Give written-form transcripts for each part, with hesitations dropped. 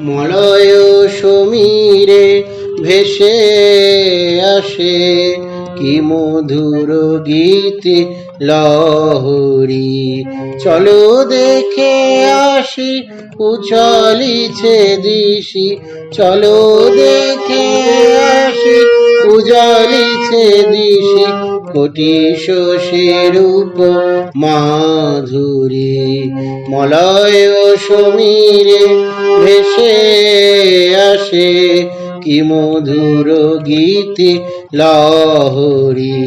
মলয় সমীরে ভেসে আসে কি মধুর গীতি লহরী। চলো দেখে আসি উচলিছে দিশি, চলো দেখে আসি উজলিছে দিশি, কোটি শশীর মাধুরী। মলয় সমীরে ভেসে আসে কি মধুর গীতি লহরী।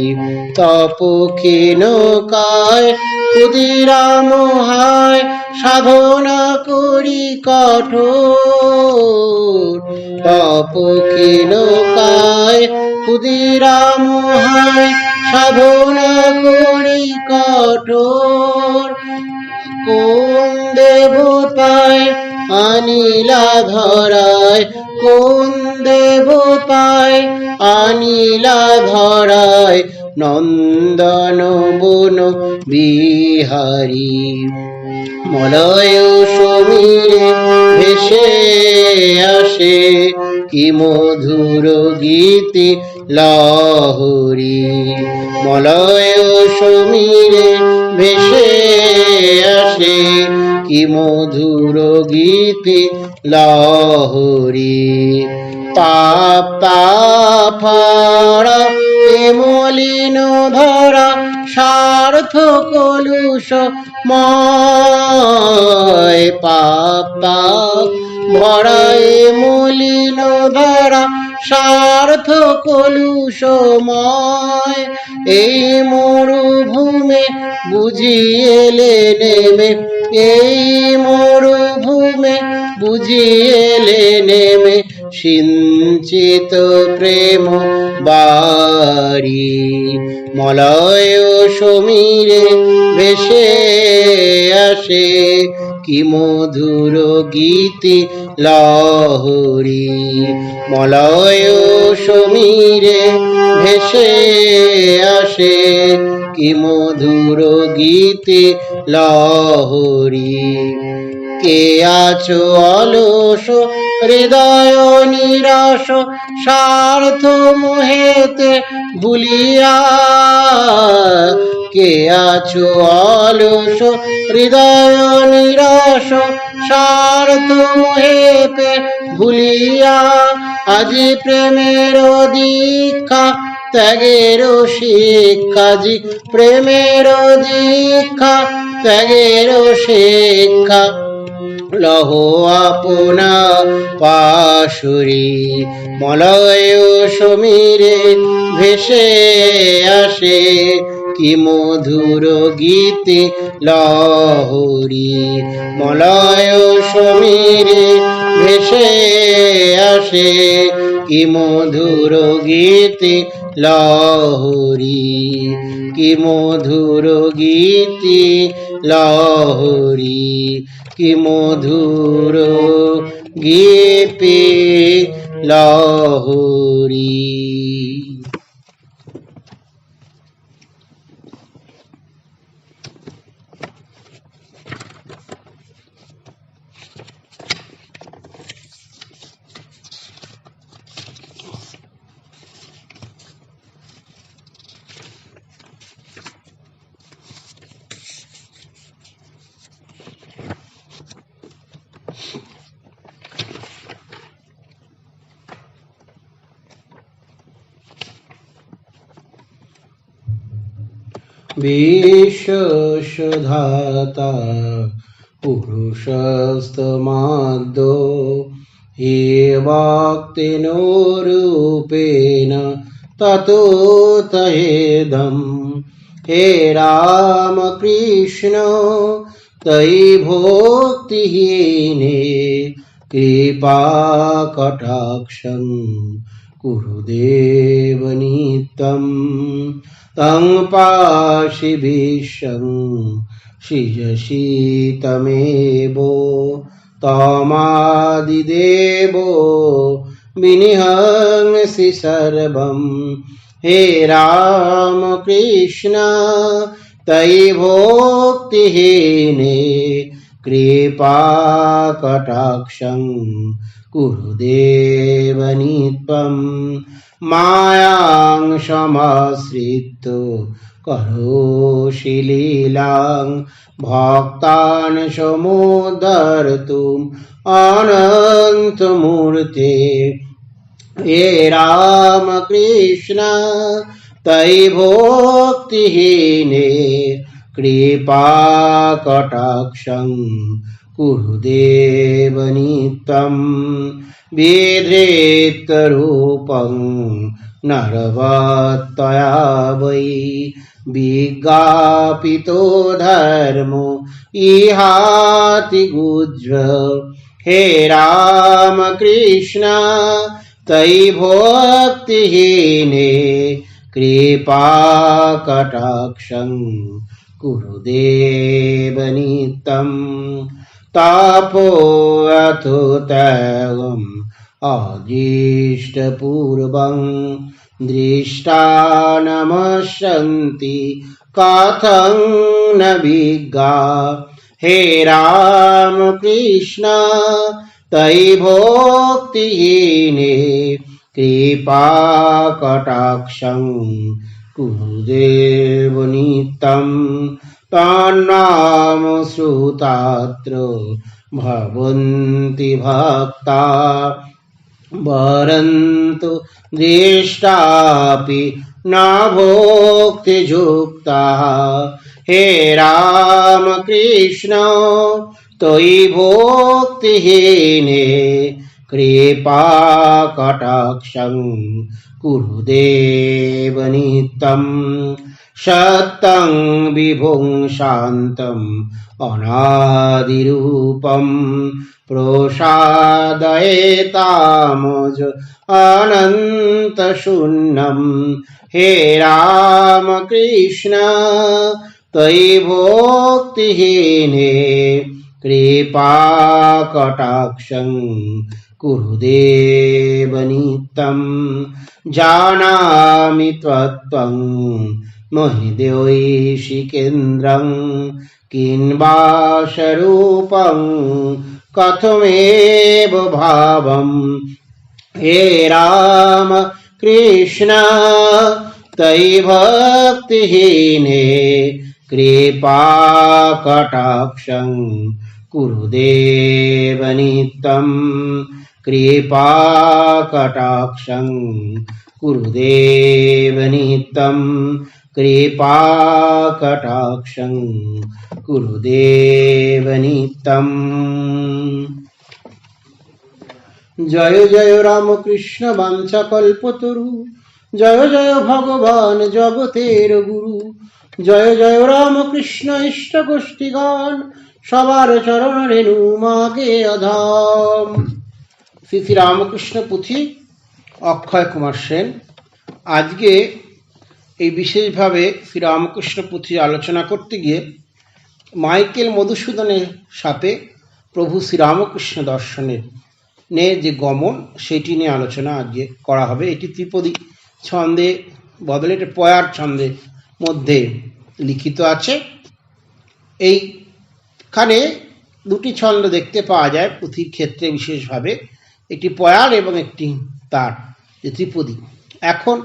তপক্ষীণ কায় ক্ষুদিরাম হায় সাধনা করি কঠোর। তপক্ষীণ কায় ক্ষুদিরাম হায় সাধনা করি কঠোর। কোন দেবতায় আনিলা ধরায়, কোন দেবতায় আনিলা ধরায় নন্দন বন বিহারী। মলয় সমীরে ভেসে আসে কি মধুর গীতি লহরী। মলয় সমীরে ভেসে আসে কি মধুর গীতি লহরী। পাপ তাফাড়া এ মলিন ধরা স্বার্থ কলুষ ময়। পাপ তাপ ভরা এ মলিন ধরা স্বার্থ কলুষময়। এই মরুভূমে বুঝিয়েলে নেমে, এই মরুভূমে বুঝিয়েলে নেমে সিঞ্চিত প্রেম বারি। মলয় সমীরে ভেসে আসে কি মধুর গীতি লহরী। মলয় সমীরে ভেসে আসে কি মধুর গীতি লহরী। কে আছো অলস হৃদয় নিরাশ স্বার্থ মোহেতে ভুলিয়া। কে আছো অলস হৃদয় নিরাশ স্বার্থ মোহেতে ভুলিয়া। আজি প্রেমের দীক্ষা ত্যাগের শিক্ষা, জি প্রেমের দীক্ষা ত্যাগের শিক্ষা লহ আপনা পাশুরি। মলয় সমীরে ভেসে আসে কি মধুর গীতি লহরী। মলয় সমীরে ভেসে আসে কি মধুর গীতি লহরী। কি মধুর গীতি লহরী, কি মধুর গীতি লহরী। বিশ্বধাতা পুরুষস্তমাদ্যো হে ভক্তিনোরূপেণ ততো তহেদম। হে রাম কৃষ্ণ তৈ ভক্তিহীনে কৃপা কটাক্ষং কুরুদেব নিত্যম। তং পাশি বিশ্বং সৃজসি তমেব তমাদিদেব বিনিহংসি সর্বম। হে রাম কৃষ্ণ তৈ ভক্তিহীনে कृपाकटाक्षं कुरुदेव नित्यं मायां समाश्रित्य करोषि लीलां भक्तान् समुद्धर्तुम् अनन्तमूर्ते हे राम कृष्ण तयि भक्तिहीने कृपाकटाक्षं कुरुदेव नित्यं विधृतरूपं नरवत्तया वै विज्ञापितो धर्मो इहाति गुज्र हे राम कृष्ण तयि भक्तिहीने कृपाकटाक्षं कुरुदेव नित्यं तपोऽथुतम् अदृष्टपूर्वं दृष्टा नमस्यन्ति कथं न विज्ञा हे राम कृष्ण तयि भक्तिहीने कृपाकटाक्षं कुरुदेव नित्यं तन्नाम श्रुतात्र भवन्ति भक्ता वरन्तु दृष्टापि न भोक्तियुक्ताः हे राम कृष्ण तयि भक्तिहीने कृपाकटाक्षं कुरुदेव नित्यं सत्यं विभुं शान्तम् अनादिरूपं प्रसादयेतामज अनन्तशून्यं हे राम कृष्ण तयि भक्तिहीने कृपाकटाक्षं कुरुदेव नित्यं जानामि त्वत्त्वं महिदेवैशिकेन्द्रं किन्वा स्वरूपं कथमेव भावं हे राम कृष्ण तयि भक्तिहीने कृपाकटाक्षं कुरुदेव नित्यं कृपाकटाक्षं कुरुदेव नित्यं कृपाकटाक्षं कुरुदेव नित्यं। जय जय राम कृष्ण वाञ्छाकल्पतरु जय जय भगवान जगतेर गुरु जय जय राम कृष्ण इष्ट गोष्ठीगान सबार चरण रेणु मागे अधाम। श्री श्री रामकृष्ण पुथी অক্ষয় কুমার সেন। আজকে এই বিশেষভাবে শ্রী রামকৃষ্ণ পুথি আলোচনা করতে গিয়ে মাইকেল মধুসূদনের সাথে প্রভু শ্রীরামকৃষ্ণ দর্শনের যে গমন সেটি নিয়ে আলোচনা আজকে করা হবে। এটি ত্রিপদী ছন্দে বদলে এটা পয়ার ছন্দের মধ্যে লিখিত আছে। এইখানে দুটি ছন্দ দেখতে পাওয়া যায় পুঁথির ক্ষেত্রে, বিশেষভাবে একটি পয়ার এবং একটি তার, যে ত্রিপদী। এখন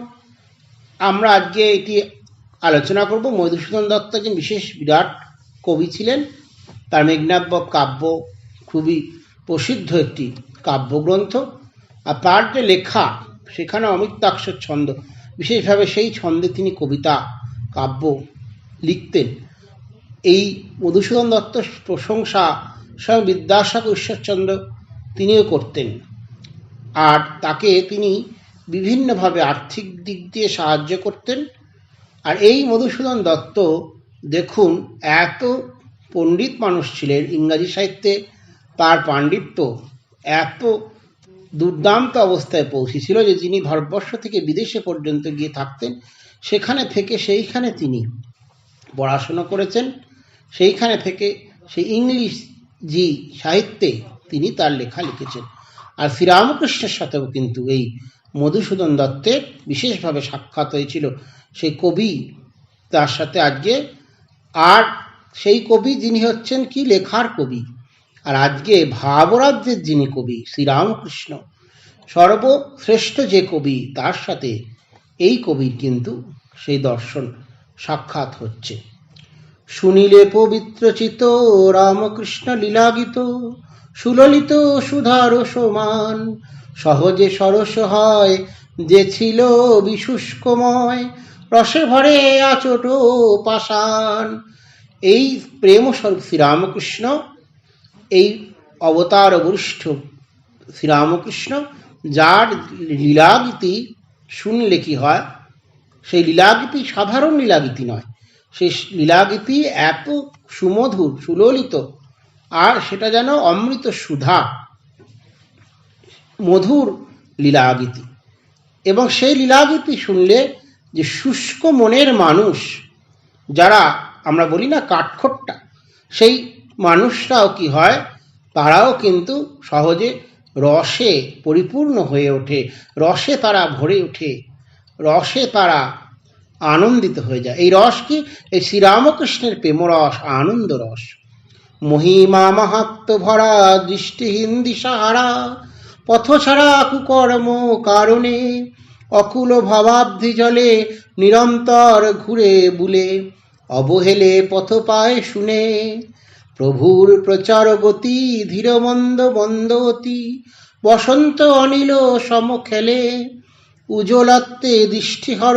আমরা আজকে এটি আলোচনা করব। মধুসূদন দত্ত একজন বিশেষ বিরাট কবি ছিলেন। তার মেঘনাদ কাব্য খুবই প্রসিদ্ধ একটি কাব্যগ্রন্থ, আর তার যে লেখা সেখানে অমিত্যাক্ষর ছন্দ, বিশেষভাবে সেই ছন্দে তিনি কবিতা কাব্য লিখতেন। এই মধুসূদন দত্ত প্রশংসা স্বয়ং বিদ্যাসাগর ঈশ্বরচন্দ্র তিনিও করতেন, আর তাকে তিনি বিভিন্নভাবে আর্থিক দিক দিয়ে সাহায্য করতেন। আর এই মধুসূদন দত্ত দেখুন এত পণ্ডিত মানুষ ছিলেন, ইংরাজি সাহিত্যে তার পাণ্ডিত্য এত দুর্দান্ত অবস্থায় পৌঁছেছিল যে তিনি ভারতবর্ষ থেকে বিদেশে পর্যন্ত গিয়ে থাকতেন। সেখানে থেকে সেইখানে তিনি পড়াশোনা করেছেন, সেইখানে থেকে সেই ইংরেজি সাহিত্যে তিনি তার লেখা লিখেছেন। আর শ্রীরামকৃষ্ণের সাথেও কিন্তু এই মধুসূদন দত্তের বিশেষভাবে সাক্ষাৎ হয়েছিল। সেই কবি তার সাথে আজকে আর সেই কবি যিনি হচ্ছেন কি লেখার কবি, আর আজকে ভাবরাজ্যের যিনি কবি শ্রীরামকৃষ্ণ, সর্বশ্রেষ্ঠ যে কবি, তার সাথে এই কবির কিন্তু সেই দর্শন সাক্ষাৎ হচ্ছে। শুনিলে পবিত্র চিত রামকৃষ্ণ লীলাগীত, সুললিত সুধার সমান, সহজে সরস হয় যে ছিল বিশুষ্কময়, রসে ভরে আচট পাষাণ। এই প্রেম স্বরূপ শ্রীরামকৃষ্ণ, এই অবতার বরিষ্ঠ শ্রীরামকৃষ্ণ, যার লীলাগীতি শুনলে কি হয়, সেই লীলাগীতি সাধারণ লীলাগীতি নয়, সেই লীলাগীতি এত সুমধুর সুললিত, আর সেটা যেন অমৃত সুধা মধুর লীলাগীতি। এবং সেই লীলাগীতি শুনলে যে শুষ্ক মনের মানুষ, যারা আমরা বলি না কাঠখোট্টা, সেই মানুষরাও কি হয়, তারাও কিন্তু সহজে রসে পরিপূর্ণ হয়ে ওঠে, রসে তারা ভরে ওঠে, রসে তারা আনন্দিত হয়ে যায়। এই রস কি? এই শ্রীরামকৃষ্ণের প্রেমরস, আনন্দ রস। মহিমা মাহাত্ম ভরা দৃষ্টিহীন দিশাহারা, পথ ছাড়া কুকর্ম কারণে, অকুল ভাবাব্ধি জলে নিরন্তর ঘুরে বুলে, অবহেলে পথ পায় শুনে, প্রভুর প্রচার গতি ধীর মন্দ মন্দতি, বসন্ত অনিল সম খেলে, উজ্জ্বলাত্মে দৃষ্টি হর,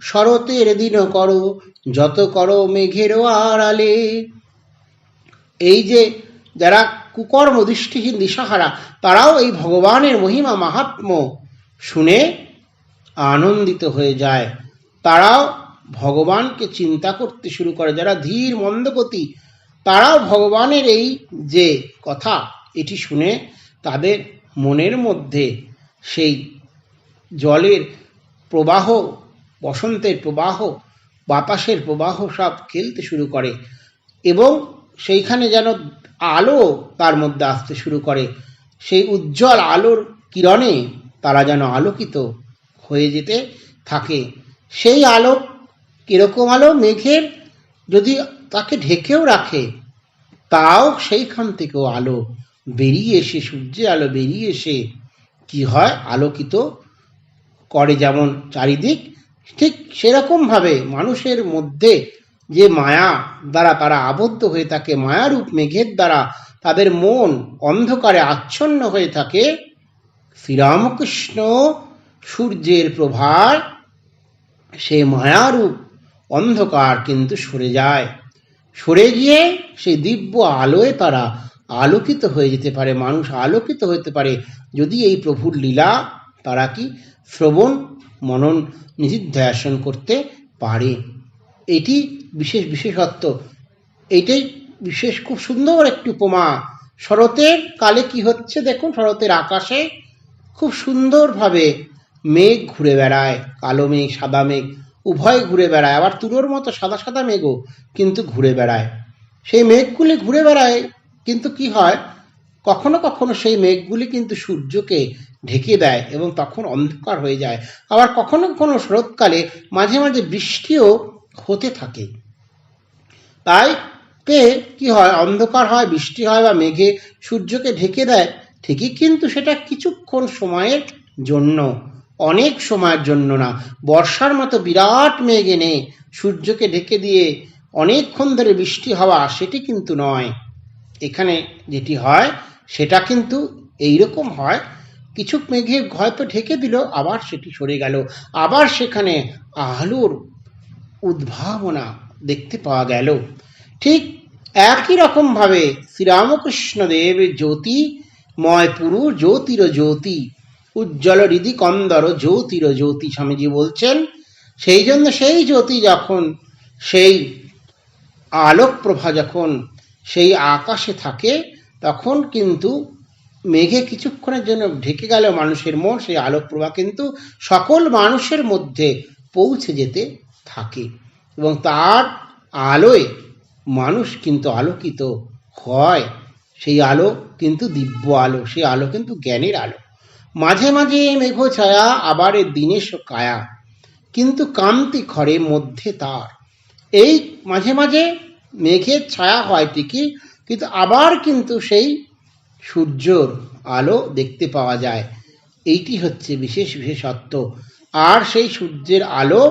শরতের দিন করো যত করো মেঘের আড়ালে। এই যে যারা কুকর্ম দৃষ্টিহীন দিশাহারা, তারাও এই ভগবানের মহিমা মাহাত্ম্য শুনে আনন্দিত হয়ে যায়, তারাও ভগবানকে চিন্তা করতে শুরু করে। যারা ধীর মন্দগতি, তারাও ভগবানের এই যে কথা, এটি শুনে তাদের মনের মধ্যে সেই জলের প্রবাহ, বসন্তের প্রবাহ, বাতাসের প্রবাহ সব খেলতে শুরু করে, এবং সেইখানে যেন আলো তার মধ্যে আসতে শুরু করে। সেই উজ্জ্বল আলোর কিরণে তারা যেন আলোকিত হয়ে যেতে থাকে। সেই আলো কিরকম আলো? মেঘের যদি তাকে ঢেকেও রাখে, তাও সেইখান থেকেও আলো বেরিয়ে এসে, সূর্যের আলো বেরিয়ে এসে কি হয়, আলোকিত করে যেমন চারিদিক, ঠিক সেরকমভাবে মানুষের মধ্যে যে মায়া দ্বারা তারা আবদ্ধ হয়ে থাকে, মায়ারূপ মেঘের দ্বারা তাদের মন অন্ধকারে আচ্ছন্ন হয়ে থাকে, শ্রীরামকৃষ্ণ সূর্যের প্রভায় সেই মায়ারূপ অন্ধকার কিন্তু সরে যায়, সরে গিয়ে সেই দিব্য আলোয় তারা আলোকিত হয়ে যেতে পারে, মানুষ আলোকিত হতে পারে, যদি এই প্রভুর লীলা তারা কি শ্রবণ মনন নিধিধ্যাসন করতে পারে। এটি বিশেষ বিশেষত্ব, এইটাই বিশেষ খুব সুন্দর একটি উপমা। শরতের কালে কি হচ্ছে দেখুন, শরতের আকাশে খুব সুন্দরভাবে মেঘ ঘুরে বেড়ায়, কালো মেঘ সাদা মেঘ উভয় ঘুরে বেড়ায়, আবার তুলোর মতো সাদা সাদা মেঘও কিন্তু ঘুরে বেড়ায়। সেই মেঘগুলি ঘুরে বেড়ায়, কিন্তু কি হয়, কখনো কখনো সেই মেঘগুলি কিন্তু সূর্যকে ঢেকে দেয় এবং তখন অন্ধকার হয়ে যায়। আবার কখনো কখনো শরৎকালে মাঝে মাঝে বৃষ্টিও হতে থাকে। তাই কি হয়, অন্ধকার হয়, বৃষ্টি হয়, বা মেঘে সূর্যকে ঢেকে দেয় ঠিকই, কিন্তু সেটা কিছুক্ষণ সময়ের জন্য, অনেক সময়ের জন্য না। বর্ষার মতো বিরাট মেঘ এনে সূর্যকে ঢেকে দিয়ে অনেকক্ষণ ধরে বৃষ্টি হওয়া, সেটি কিন্তু নয়। এখানে যেটি হয় সেটা কিন্তু এইরকম হয়, কিছু মেঘে হয়তো ঢেকে দিল, আবার সেটি সরে গেল, আবার সেখানে আলোর উদ্ভাবনা দেখতে পাওয়া গেল। ঠিক একই রকম ভাবে শ্রীরামকৃষ্ণদেব জ্যোতিময় পুরুষ, জ্যোতির জ্যোতি, উজ্জ্বল হৃদি কন্দর জ্যোতির জ্যোতি, স্বামীজি বলছেন। সেই জন্য সেই জ্যোতি যখন, সেই আলোক প্রভা যখন সেই আকাশে থাকে, তখন কিন্তু মেঘে কিছুক্ষণের জন্য ঢেকে গেল মানুষের মন, সেই আলোক প্রভা কিন্তু সকল মানুষের মধ্যে পৌঁছে যেতে থাকে, এবং তার আলোয় মানুষ কিন্তু আলোকিত হয়। সেই আলো কিন্তু দিব্য আলো, সেই আলো কিন্তু জ্ঞানের আলো। মাঝে মাঝে মেঘ ছায়া, আবার দিনেশ কায়া, কিন্তু কান্তি খরে মধ্যে তার। এই মাঝে মাঝে মেঘের ছায়া হয় ঠিকই, কিন্তু আবার কিন্তু সেই সূর্যর আলো দেখতে পাওয়া যায়। এইটি হচ্ছে বিশেষত্ব। আর সেই সূর্যের আলো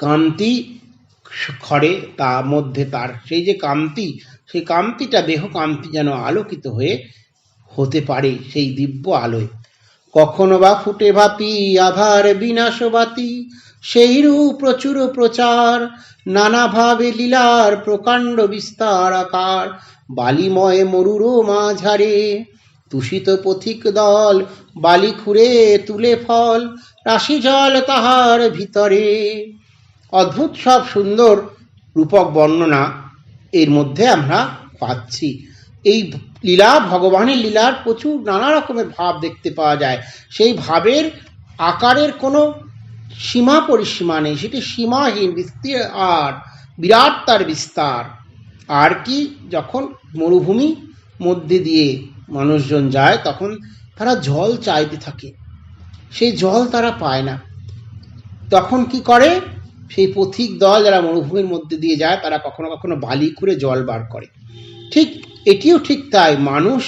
কান্তি খরে, তার মধ্যে তার সেই যে কান্তি, সেই কান্তিটা দেহ কান্তি যেন আলোকিত হতে পারে সেই দিব্য আলোয়। কখনো বা ফুটে ভাতি আধার বিনাশবাতি, সেই রূপ প্রচুর প্রচার, নানাভাবে লীলার প্রকাণ্ড বিস্তার আকার। বালিময় মরুর মাঝারে তুষিত পথিক দল, বালি খুঁড়ে তুলে ফল, রাশি জল তাহার ভিতরে। অদ্ভুত সব সুন্দর রূপক বর্ণনা এর মধ্যে আমরা পাচ্ছি। এই লীলা, ভগবানের লীলার প্রচুর নানা রকমের ভাব দেখতে পাওয়া যায়। সেই ভাবের আকারের কোনো সীমা পরিসীমা নেই, সেটি সীমাহীন বিস্তীর, আর বিরাট তার বিস্তার। আর কি, যখন মরুভূমি মধ্যে দিয়ে মানুষজন যায় তখন তারা জল চাইতে থাকে, সেই জল তারা পায় না। তখন কি করে, সেই পথিক দল যারা মরুভূমির মধ্যে দিয়ে যায় তারা কখনো কখনো বালি খুঁড়ে জল বার করে। ঠিক এটিও ঠিক তাই, মানুষ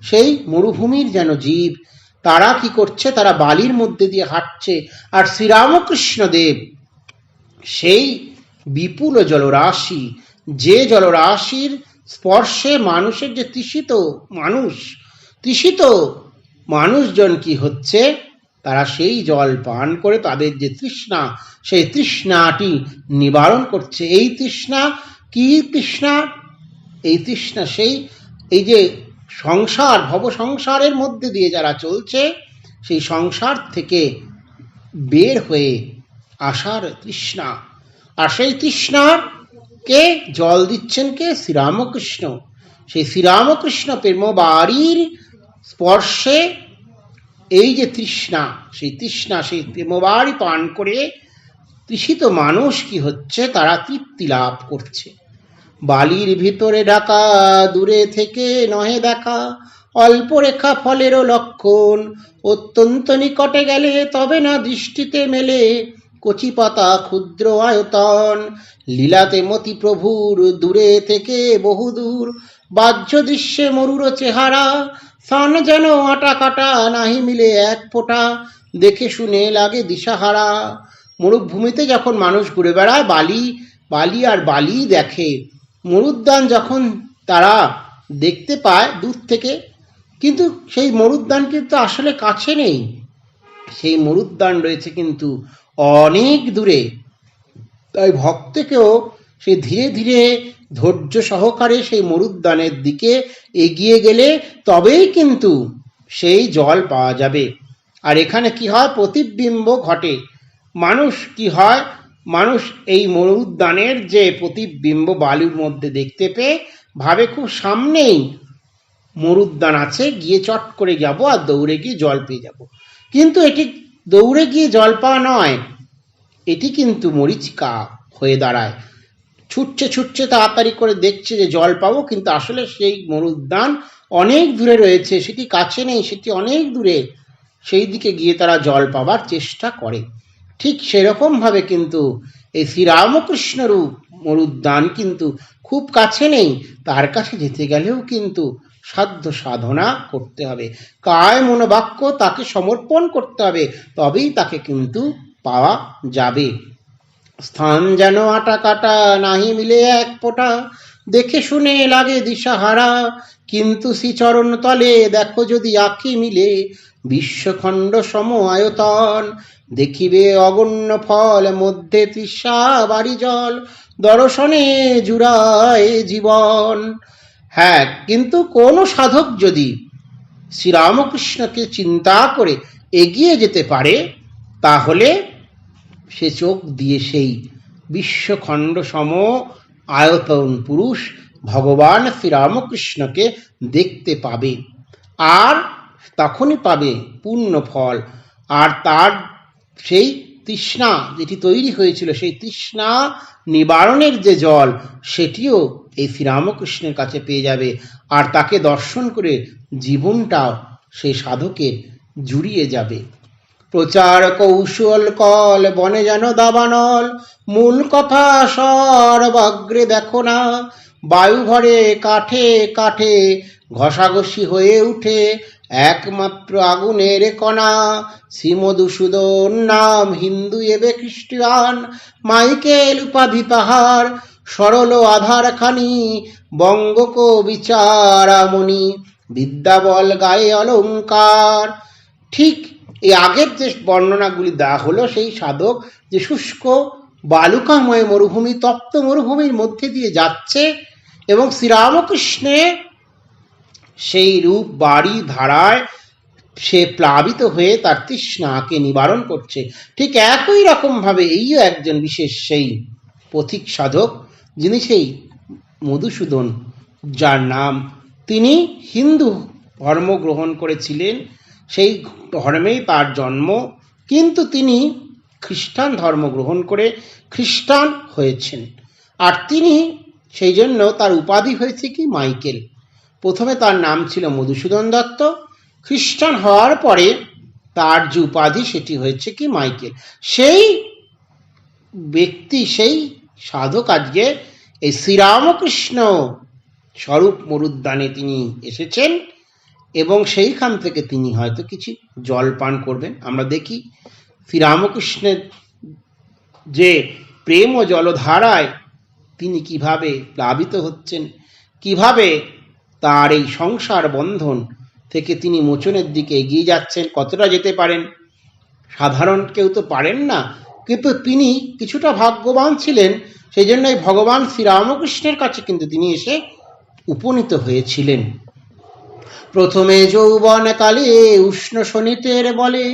সেই মরুভূমির যেন জীব। তারা কি করছে, তারা বালির মধ্যে দিয়ে হাঁটছে, আর শ্রীরামকৃষ্ণ দেব সেই বিপুল জলরাশি, যে জলরাশির স্পর্শে মানুষের যে তৃষিত মানুষজন কি হচ্ছে, তারা সেই জল পান করে তাদের যে তৃষ্ণা, সেই তৃষ্ণাটি নিবারণ করছে। এই তৃষ্ণা কি তৃষ্ণা? এই তৃষ্ণা এই যে সংসার, ভব সংসারের মধ্যে দিয়ে যারা চলছে, সেই সংসার থেকে বের হয়ে আসার তৃষ্ণা। আর সেই তৃষ্ণাকে জল দিচ্ছেন কে? শ্রীরামকৃষ্ণ। সেই শ্রীরামকৃষ্ণ প্রেমবাড়ির স্পর্শে এই যে তৃষ্ণা, সেই প্রেমবাড়ি পান করে তৃষিত মানুষ কি হচ্ছে, তারা তৃপ্তি লাভ করছে। বালির ভিতরে ঢাকা, দূরে থেকে নহে দেখা, অল্প রেখা ফলেরও লক্ষণ, অত্যন্ত নিকটে গেলে তবে না দৃষ্টিতে মেলে, কচি পাতা ক্ষুদ্র আয়তন। লীলাতে মতি প্রভুর দূরে থেকে বহুদূর, বাহ্য দৃশ্যে মরুর চেহারা, স্থান যেন আটা কাটা, নাহি মিলে এক ফোঁটা, দেখে শুনে লাগে দিশাহারা। মরুভূমিতে যখন মানুষ ঘুরে বেড়ায়, বালি দেখে, মরুদ্যান যখন তারা দেখতে পায় দূর থেকে, কিন্তু সেই মরুদ্যান কিন্তু আসলে কাছে নেই, সেই মরুদ্যান রয়েছে কিন্তু অনেক দূরে। তাই ভক্তকেও সে ধীরে ধীরে ধৈর্য সহকারে সেই মরুদ্যানের দিকে এগিয়ে গেলে তবেই কিন্তু সেই জল পাওয়া যাবে। আর এখানে কি হয়, প্রতিবিম্ব ঘটে। মানুষ কি হয়, মানুষ এই মরুদ্যানের যে প্রতিবিম্ব বালির মধ্যে দেখতে পেয়ে ভাবে খুব সামনেই মরুদ্যান আছে, গিয়ে চট করে যাব আর দৌড়ে গিয়ে জল পেয়ে যাব। কিন্তু এটি দৌড়ে গিয়ে জল পাওয়া নয়, এটি কিন্তু মরীচিকা হয়ে দাঁড়ায়। ছুটছে তাড়াতাড়ি করে দেখছে যে জল পাবো, কিন্তু আসলে সেই মরুদ্যান অনেক দূরে রয়েছে, সেটি কাছে নেই, সেটি অনেক দূরে। সেই দিকে গিয়ে তারা জল পাবার চেষ্টা করে। ঠিক সেরকম ভাবে কিন্তু এই শ্রীরামকৃষ্ণ রূপ মরুদ্যান কিন্তু খুব কাছে নেই, তার কাছে যেতে গেলেও কিন্তু সাধ্য সাধনা করতে হবে, কায় মনোবাক্য তাকে সমর্পণ করতে হবে, তবেই তাকে কিন্তু পাওয়া যাবে। স্থান যেন আটা কাটা, নাহি মিলে এক ফোঁটা, দেখে শুনে লাগে দিশাহারা, কিন্তু শ্রীচরণ তলে দেখো যদি আঁখি মিলে, বিশ্বখণ্ড সম আয়তন, দেখিবে অগণ্য ফল, মধ্যে তৃষা বাড়ি জল, দর্শনে জুড়ায় জীবন। হ্যাঁ, কিন্তু কোন সাধক যদি শ্রীরামকৃষ্ণকে চিন্তা করে এগিয়ে যেতে পারে, তাহলে সে চোখ দিয়ে সেই বিশ্বখণ্ড সম আয়তন পুরুষ ভগবান শ্রীরামকৃষ্ণকে দেখতে পাবে, আর তখনই পাবে পূর্ণ ফল। আর তার সেই তৃষ্ণা যেটি তৈরি হয়েছিল, সেই তৃষ্ণা নিবারণের যে জল, সেটিও এই শ্রীরামকৃষ্ণের কাছে পেয়ে যাবে। আর তাকে দর্শন করে জীবনটাও সেই সাধকের জুড়িয়ে যাবে। প্রচার কৌশল কল বনে যেন দাবানল, মূল কথা সর্বাগ্রে দেখো না, বায়ু ভরে কাঠে কাঠে ঘষাঘষি হয়ে উঠে একমাত্র আগুনের কণা। শ্রীমধুসূদন নাম হিন্দু এবে খ্রিস্টান, মাইকেল উপাধি তাহার সরল আধার খানি, বঙ্গক বিচারামণি বিদ্যাবল গায়ে অলঙ্কার। ঠিক এই আগের যে বর্ণনাগুলি দেওয়া হলো, সেই সাধক যে শুষ্ক বালুকাময় মরুভূমি, তপ্ত মরুভূমির মধ্যে দিয়ে যাচ্ছে এবং শ্রীরামকৃষ্ণের সেই রূপ বাড়ি ধারায় সে প্লাবিত হয়ে তার তৃষ্ণাকে নিবারণ করছে, ঠিক একই রকম ভাবে এইও একজন বিশেষ সেই পথিক সাধক, যিনি সেই মধুসূদন, যার নাম, তিনি হিন্দু ধর্ম গ্রহণ করেছিলেন, সেই ধর্মেই তার জন্ম, কিন্তু তিনি খ্রিস্টান ধর্ম গ্রহণ করে খ্রিস্টান হয়েছেন। আর তিনি সেই জন্য তার উপাধি হয়েছে কি মাইকেল। প্রথমে তার নাম ছিল মধুসূদন দত্ত, খ্রিস্টান হওয়ার পরে তার যে উপাধি সেটি হয়েছে কি মাইকেল। সেই ব্যক্তি, সেই সাধক আজকে এই শ্রীরামকৃষ্ণ স্বরূপ মরুদ্যানে তিনি এসেছেন এবং সেইখান থেকে তিনি হয়তো কিছু জল পান করবেন। আমরা দেখি শ্রীরামকৃষ্ণের যে প্রেম ও জলধারায় তিনি কিভাবে প্লাবিত হচ্ছেন, কিভাবে তার এই সংসার বন্ধন থেকে তিনি মোচনের দিকে এগিয়ে যাচ্ছেন। কতটা যেতে পারেন সাধারণ কেউ তো পারেন না, কিন্তু তিনি কিছুটা ভাগ্যবান ছিলেন, সেই জন্যই ভগবান শ্রীরামকৃষ্ণের কাছে কিন্তু তিনি এসে উপনীত হয়েছিলেন। প্রথমে যৌবন কালে উষ্ণ শনিতের বলে,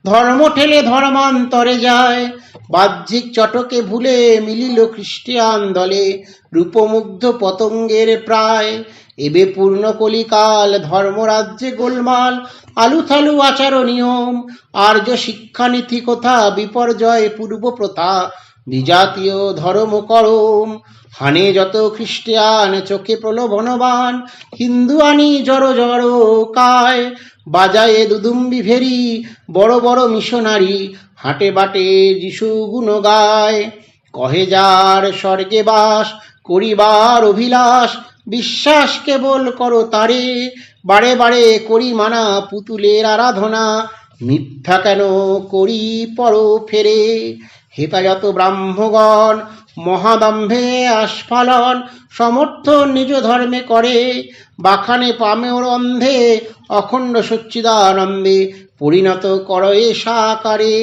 ধর্ম ঠেলে ধর্মান্তরে যায়, বাহ্যিক চটকে ভুলে মিলিল খ্রিস্টিয়ান দলে, রূপমুগ্ধ পতঙ্গের প্রায়। এবে পূর্ণ কলিকাল ধর্মরাজ্যে গোলমাল, আলুথালু আচার নিয়ম, আর্য শিক্ষানীতি কথা, বিপর্যয় পূর্ব প্রথা, বিজাতীয় ধর্ম করম। হানে যত খ্রিস্টিয়ান চোখে প্রলোভনবান, হিন্দু আনি জড় জড় কায়, বাজায়ে দুদুম্বি ভেরি বড় বড় মিশনারি, হাটে বাটে যিশু গুণ গায়। কহে যার স্বর্গে বাস করিবার অভিলাষ, বিশ্বাস কেবল করো তারে, বারে বারে করি মানা পুতুলের আরাধনা, মিথ্যা কেন করি পর ফেরে। হেতায়ত ব্রাহ্মগণ মহাদম্ভে আস্ফালন, সমর্থন নিজ ধর্মে করে, বাখানে পামের অন্ধে অখণ্ড সচ্চিদানন্দে, পরিণত কর এ সাকারে।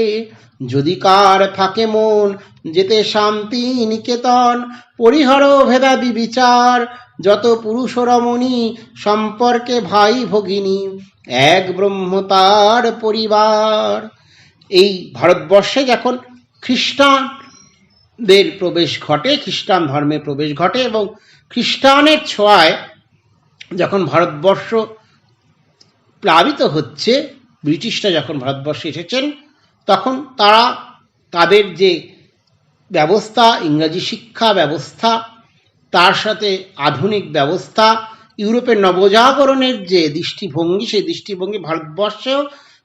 যদি কার থাকে মন যেতে শান্তি নিকেতন, পরিহর ভেদাবি বিচার, যত পুরুষ রমণী সম্পর্কে ভাই ভগিনী, এক ব্রহ্ম তার পরিবার। এই ভারতবর্ষে যখন খ্রিস্টানদের প্রবেশ ঘটে, খ্রিস্টান ধর্মের প্রবেশ ঘটে এবং খ্রিস্টানের ছোঁয়ায় যখন ভারতবর্ষ প্লাবিত হচ্ছে, ব্রিটিশরা যখন ভারতবর্ষে এসেছেন, তখন তারা তাদের যে ব্যবস্থা, ইংরাজি শিক্ষা ব্যবস্থা, তার সাথে আধুনিক ব্যবস্থা, ইউরোপের নবজাগরণের যে দৃষ্টিভঙ্গি, সেই দৃষ্টিভঙ্গি ভারতবর্ষেও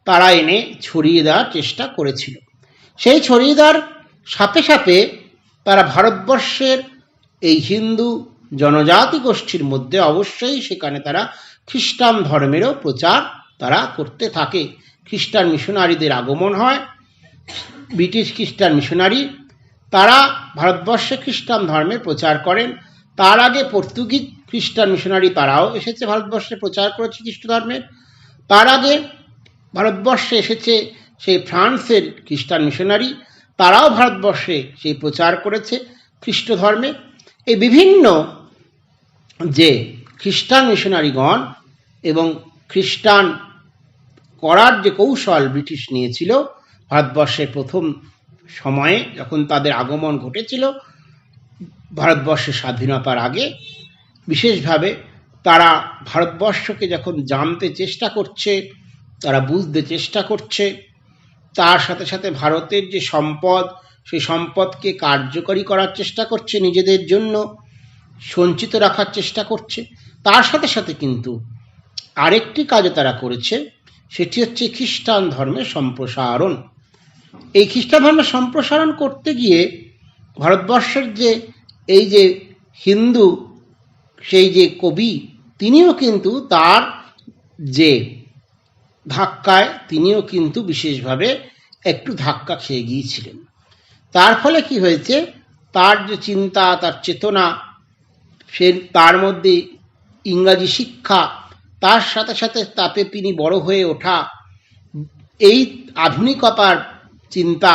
তারা এনে ছড়িয়ে দেওয়ার চেষ্টা করেছিল। সেই ছড়িয়ে দেওয়ার সাথে সাথে তারা ভারতবর্ষের এই হিন্দু জনজাতি গোষ্ঠীর মধ্যে অবশ্যই সেখানে তারা খ্রিস্টান ধর্মেরও প্রচার তারা করতে থাকে। খ্রিস্টান মিশনারিদের আগমন হয়, ব্রিটিশ খ্রিস্টান মিশনারি, তারা ভারতবর্ষে খ্রিস্টান ধর্মের প্রচার করেন। তার আগে পর্তুগিজ খ্রিস্টান মিশনারি তারাও এসেছে ভারতবর্ষে, প্রচার করেছে খ্রিস্ট ধর্মের। তার আগে ভারতবর্ষে এসেছে সেই ফ্রান্সের খ্রিস্টান মিশনারি, তারাও ভারতবর্ষে সেই প্রচার করেছে খ্রিস্ট ধর্মে। এই বিভিন্ন যে খ্রিস্টান মিশনারিগণ এবং খ্রিস্টান করার যে কৌশল ব্রিটিশ নিয়েছিল ভারতবর্ষের প্রথম সময়ে যখন তাদের আগমন ঘটেছিল ভারতবর্ষের স্বাধীনতার আগে, বিশেষভাবে তারা ভারতবর্ষকে যখন জানতে চেষ্টা করছে, তারা বুঝতে চেষ্টা করছে, তার সাথে সাথে ভারতের যে সম্পদ, সেই সম্পদকে কার্যকরী করার চেষ্টা করছে, নিজেদের জন্য সঞ্চিত রাখার চেষ্টা করছে। তার সাথে সাথে কিন্তু আরেকটি কাজও তারা করেছে, সেটি হচ্ছে খ্রিস্টান ধর্মের সম্প্রসারণ। এই খ্রিস্টান ধর্মের সম্প্রসারণ করতে গিয়ে ভারতবর্ষের এই যে হিন্দু সেই যে কবি, তিনিও কিন্তু তার যে ধাক্কায় তিনিও কিন্তু বিশেষভাবে একটু ধাক্কা খেয়ে গিয়েছিলেন। তার ফলে কি হয়েছে, তার যে চিন্তা, তার চেতনা, সে তার মধ্যে ইংরাজি শিক্ষা, তার সাথে সাথে তাতে তিনি বড় হয়ে ওঠা, এই আধুনিকতার চিন্তা,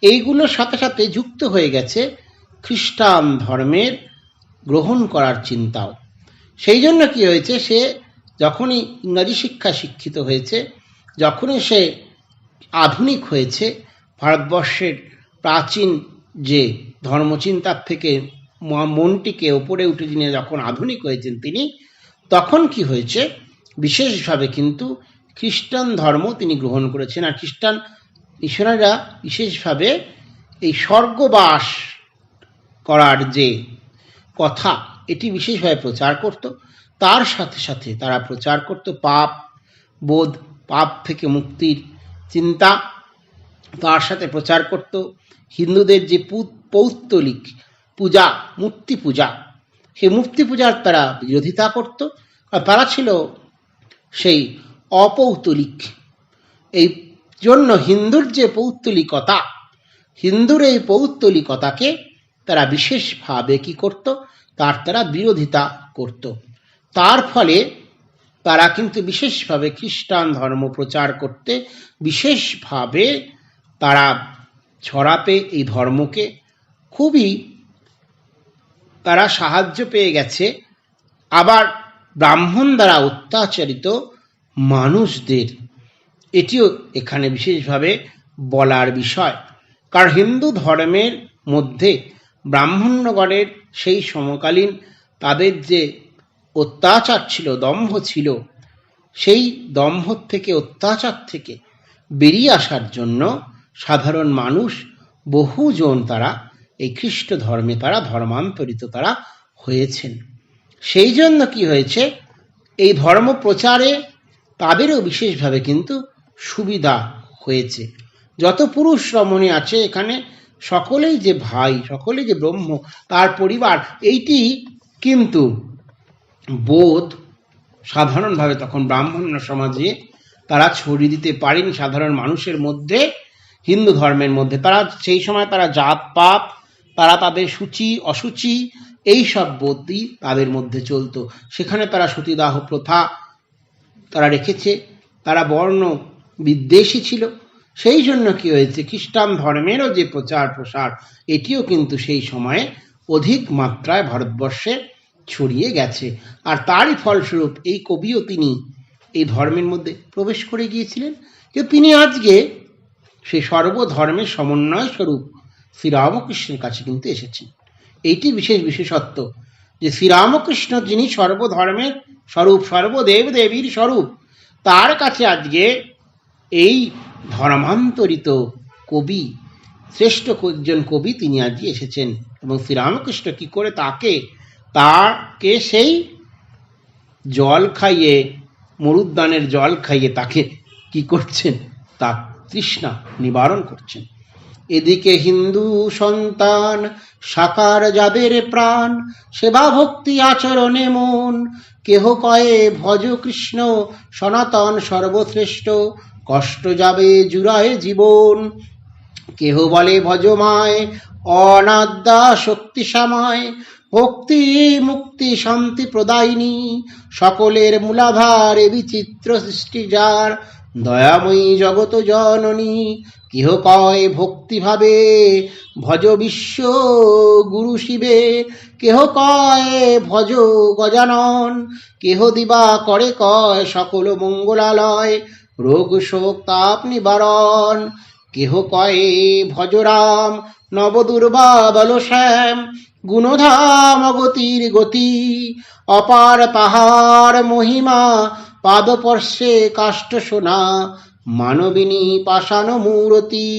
এইগুলোর সাথে সাথে যুক্ত হয়ে গেছে খ্রিস্টান ধর্মের গ্রহণ করার চিন্তাও। সেই জন্য কি হয়েছে, সে যখনই ইংরাজি শিক্ষায় শিক্ষিত হয়েছে, যখনই সে আধুনিক হয়েছে, ভারতবর্ষের প্রাচীন যে ধর্মচিন্তার থেকে মনটিকে ওপরে উঠে নিয়ে যখন আধুনিক হয়েছেন তিনি, তখন কি হয়েছে, বিশেষভাবে কিন্তু খ্রিস্টান ধর্ম তিনি গ্রহণ করেছেন। আর খ্রিস্টান মিশনারিরা বিশেষভাবে এই স্বর্গবাস করার যে কথা, এটি বিশেষভাবে প্রচার করত। তার সাথে সাথে তারা প্রচার করত পাপ বোধ, পাপ থেকে মুক্তির চিন্তা। তার সাথে প্রচার করত হিন্দুদের যে পৌত্তলিক পূজা, মূর্তি পূজা, সেই মূর্তি পূজার তারা বিরোধিতা করত। আর তারা ছিল সেই অপৌত্তলিক। এই জন্য হিন্দুর যে পৌত্তলিকতা, হিন্দুর এই পৌত্তলিকতাকে তারা বিশেষভাবে কি করত, তারা বিরোধিতা করত। তার ফলে তারা কিন্তু বিশেষভাবে খ্রিস্টান ধর্ম প্রচার করতে, বিশেষভাবে তারা ছড়াতে এই ধর্মকে খুবই তারা সাহায্য পেয়ে গেছে। আবার ব্রাহ্মণ দ্বারা অত্যাচারিত মানুষদের, এটিও এখানে বিশেষভাবে বলার বিষয়। কারণ হিন্দু ধর্মের মধ্যে ব্রাহ্মণগণের সেই সমকালীন তাদের যে অত্যাচার ছিল, দম্ভ ছিল, সেই দম্ভ থেকে, অত্যাচার থেকে বেরিয়ে আসার জন্য সাধারণ মানুষ বহুজন তারা এই খ্রিস্ট ধর্মে তারা ধর্মান্তরিত তারা হয়েছেন। সেই জন্য কি হয়েছে, এই ধর্ম প্রচারে তাদেরও বিশেষভাবে কিন্তু সুবিধা হয়েছে। যত পুরুষ রমণী আছে এখানে, সকলেই যে ভাই, সকলেই যে ব্রহ্ম, তার পরিবার, এইটি কিন্তু বোধ সাধারণভাবে তখন ব্রাহ্মণ সমাজে তারা ছড়িয়ে দিতে পারেনি সাধারণ মানুষের মধ্যে, হিন্দু ধর্মের মধ্যে। তারা সেই সময় তারা জাত পাত, তারা তাদের সূচি অসুচি, এই সব বোধই তাদের মধ্যে চলত। সেখানে তারা সতীদাহ প্রথা তারা রেখেছে, তারা বর্ণ বিদ্বেষী ছিল। সেই জন্য কি হয়েছে, খ্রিস্টান ধর্মেরও যে প্রচার প্রসার, এটিও কিন্তু সেই সময়ে অধিক মাত্রায় ভারতবর্ষে ছড়িয়ে গেছে। আর তারই ফলস্বরূপ এই কবিও তিনি এই ধর্মের মধ্যে প্রবেশ করে গিয়েছিলেন। যে তিনি আজকে সেই সর্বধর্মের সমন্বয় স্বরূপ শ্রীরামকৃষ্ণের কাছে কিন্তু এসেছেন। এইটি বিশেষ বিশেষত্ব যে শ্রীরামকৃষ্ণ যিনি সর্বধর্মের স্বরূপ, সর্বদেব দেবীর স্বরূপ, তার কাছে আজকে এই ধর্মান্তরিত কবি, শ্রেষ্ঠ একজন কবি তিনি আজকে এসেছেন। এবং শ্রীরামকৃষ্ণ কি করে তাকে সেই জল খাইয়ে, মরুদ্যানের জল খাইয়ে তাকে কি করছেন, তার তৃষ্ণা নিবারণ করছেন। এদিকে হিন্দু সন্তান সাকার যাদের প্রাণ, সেবা ভক্তি আচরণে মন, কেহ কয়ে ভজ কৃষ্ণ সনাতন সর্বশ্রেষ্ঠ, কষ্ট যাবে জুড়ায় জীবন। কেহ বলে ভজমায় অনাদ্যা শক্তি সামায়, ভক্তি মুক্তি শান্তি প্রদায়িনী, সকলের মূলাধার এ বিচিত্র সৃষ্টি যার, দয়াময়ী জগত জননী। কেহ কয় ভক্তিভাবে ভজ বিশ্ব গুরু শিবে, কেহ কয় ভজ গজানন, কেহ দিবা করে কয় সকল মঙ্গলালয়, রোগ শোক তাপ নিবারণ। কেহ কয়ে ভজ রাম নবদুর্বা বলশ্যাম, গুণধাম অগতির গতি, অপার তাহার মহিমা পাদপর্শে কাষ্ঠ সোনা, মানবিনী পাষাণ মূরতি।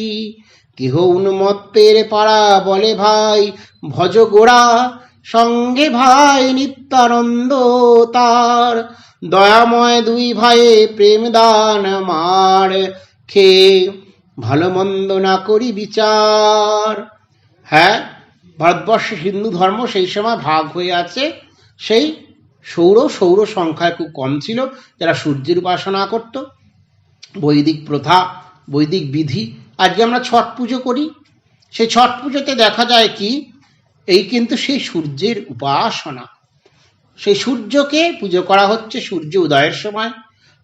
কেহ উন্মত্তের পাড়া বলে ভাই ভজ গোড়া, সঙ্গে ভাই নিত্যানন্দ তার, দয়াময় দুই ভাইয়ে প্রেম দান মার, খেয়ে ভালো মন্দ না করি বিচার। হ্যাঁ, ভারতবর্ষে হিন্দু ধর্ম সেই সময় ভাগ হয়ে আছে। সেই সৌর সংখ্যায় খুব কম ছিল যারা সূর্যের উপাসনা করত। বৈদিক প্রথা, বৈদিক বিধি, আজকে আমরা ছট পুজো করি। সেই ছট পুজোতে দেখা যায় কি, এই কিন্তু সেই সূর্যের উপাসনা। সেই সূর্যকে পুজো করা হচ্ছে সূর্য উদয়ের সময়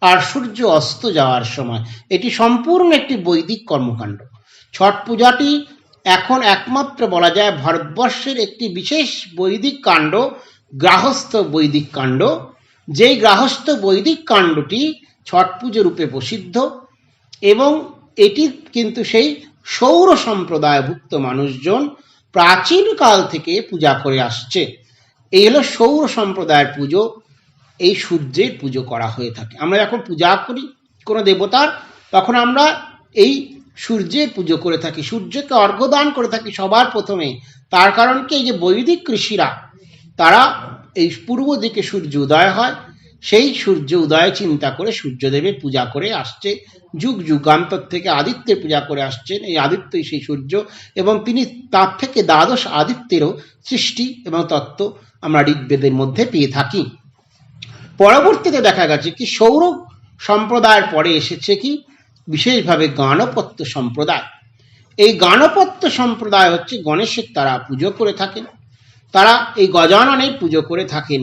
আর সূর্য অস্ত যাওয়ার সময়। এটি সম্পূর্ণ একটি বৈদিক কর্মকাণ্ড। ছট পূজাটি এখন একমাত্র বলা যায় ভারতবর্ষের একটি বিশেষ বৈদিক কাণ্ড, গার্হস্থ্য বৈদিক কাণ্ড। যেই গার্হস্থ্য বৈদিক কাণ্ডটি ছট পুজো রূপে প্রসিদ্ধ, এবং এটি কিন্তু সেই সৌর সম্প্রদায়ভুক্ত মানুষজন প্রাচীনকাল থেকে পূজা করে আসছে। এই হলো সৌর সম্প্রদায়ের পুজো। এই সূর্যের পুজো করা হয়ে থাকে। আমরা যখন পূজা করি কোনো দেবতার, তখন আমরা এই সূর্যের পুজো করে থাকি, সূর্যকে অর্ঘ্যদান করে থাকি সবার প্রথমে। তার কারণ কি, এই যে বৈদিক ঋষিরা তারা এই পূর্ব দিকে সূর্য উদয় হয়, সেই সূর্য উদয় চিন্তা করে সূর্যদেবের পূজা করে আসছে। যুগ যুগান্তর থেকে আদিত্যের পূজা করে আসছেন। এই আদিত্যই সেই সূর্য, এবং তিনি তার থেকে দ্বাদশ আদিত্যেরও সৃষ্টি এবং তত্ত্ব আমরা ঋগ্বেদের মধ্যে পেয়ে থাকি। পরবর্তীতে দেখা গেছে কি, সৌর সম্প্রদায়ের পরে এসেছে কি বিশেষভাবে গাণপত্য সম্প্রদায়। এই গাণপত্য সম্প্রদায় হচ্ছে গণেশের তারা পুজো করে থাকেন। তারা এই গজাননের পুজো করে থাকেন।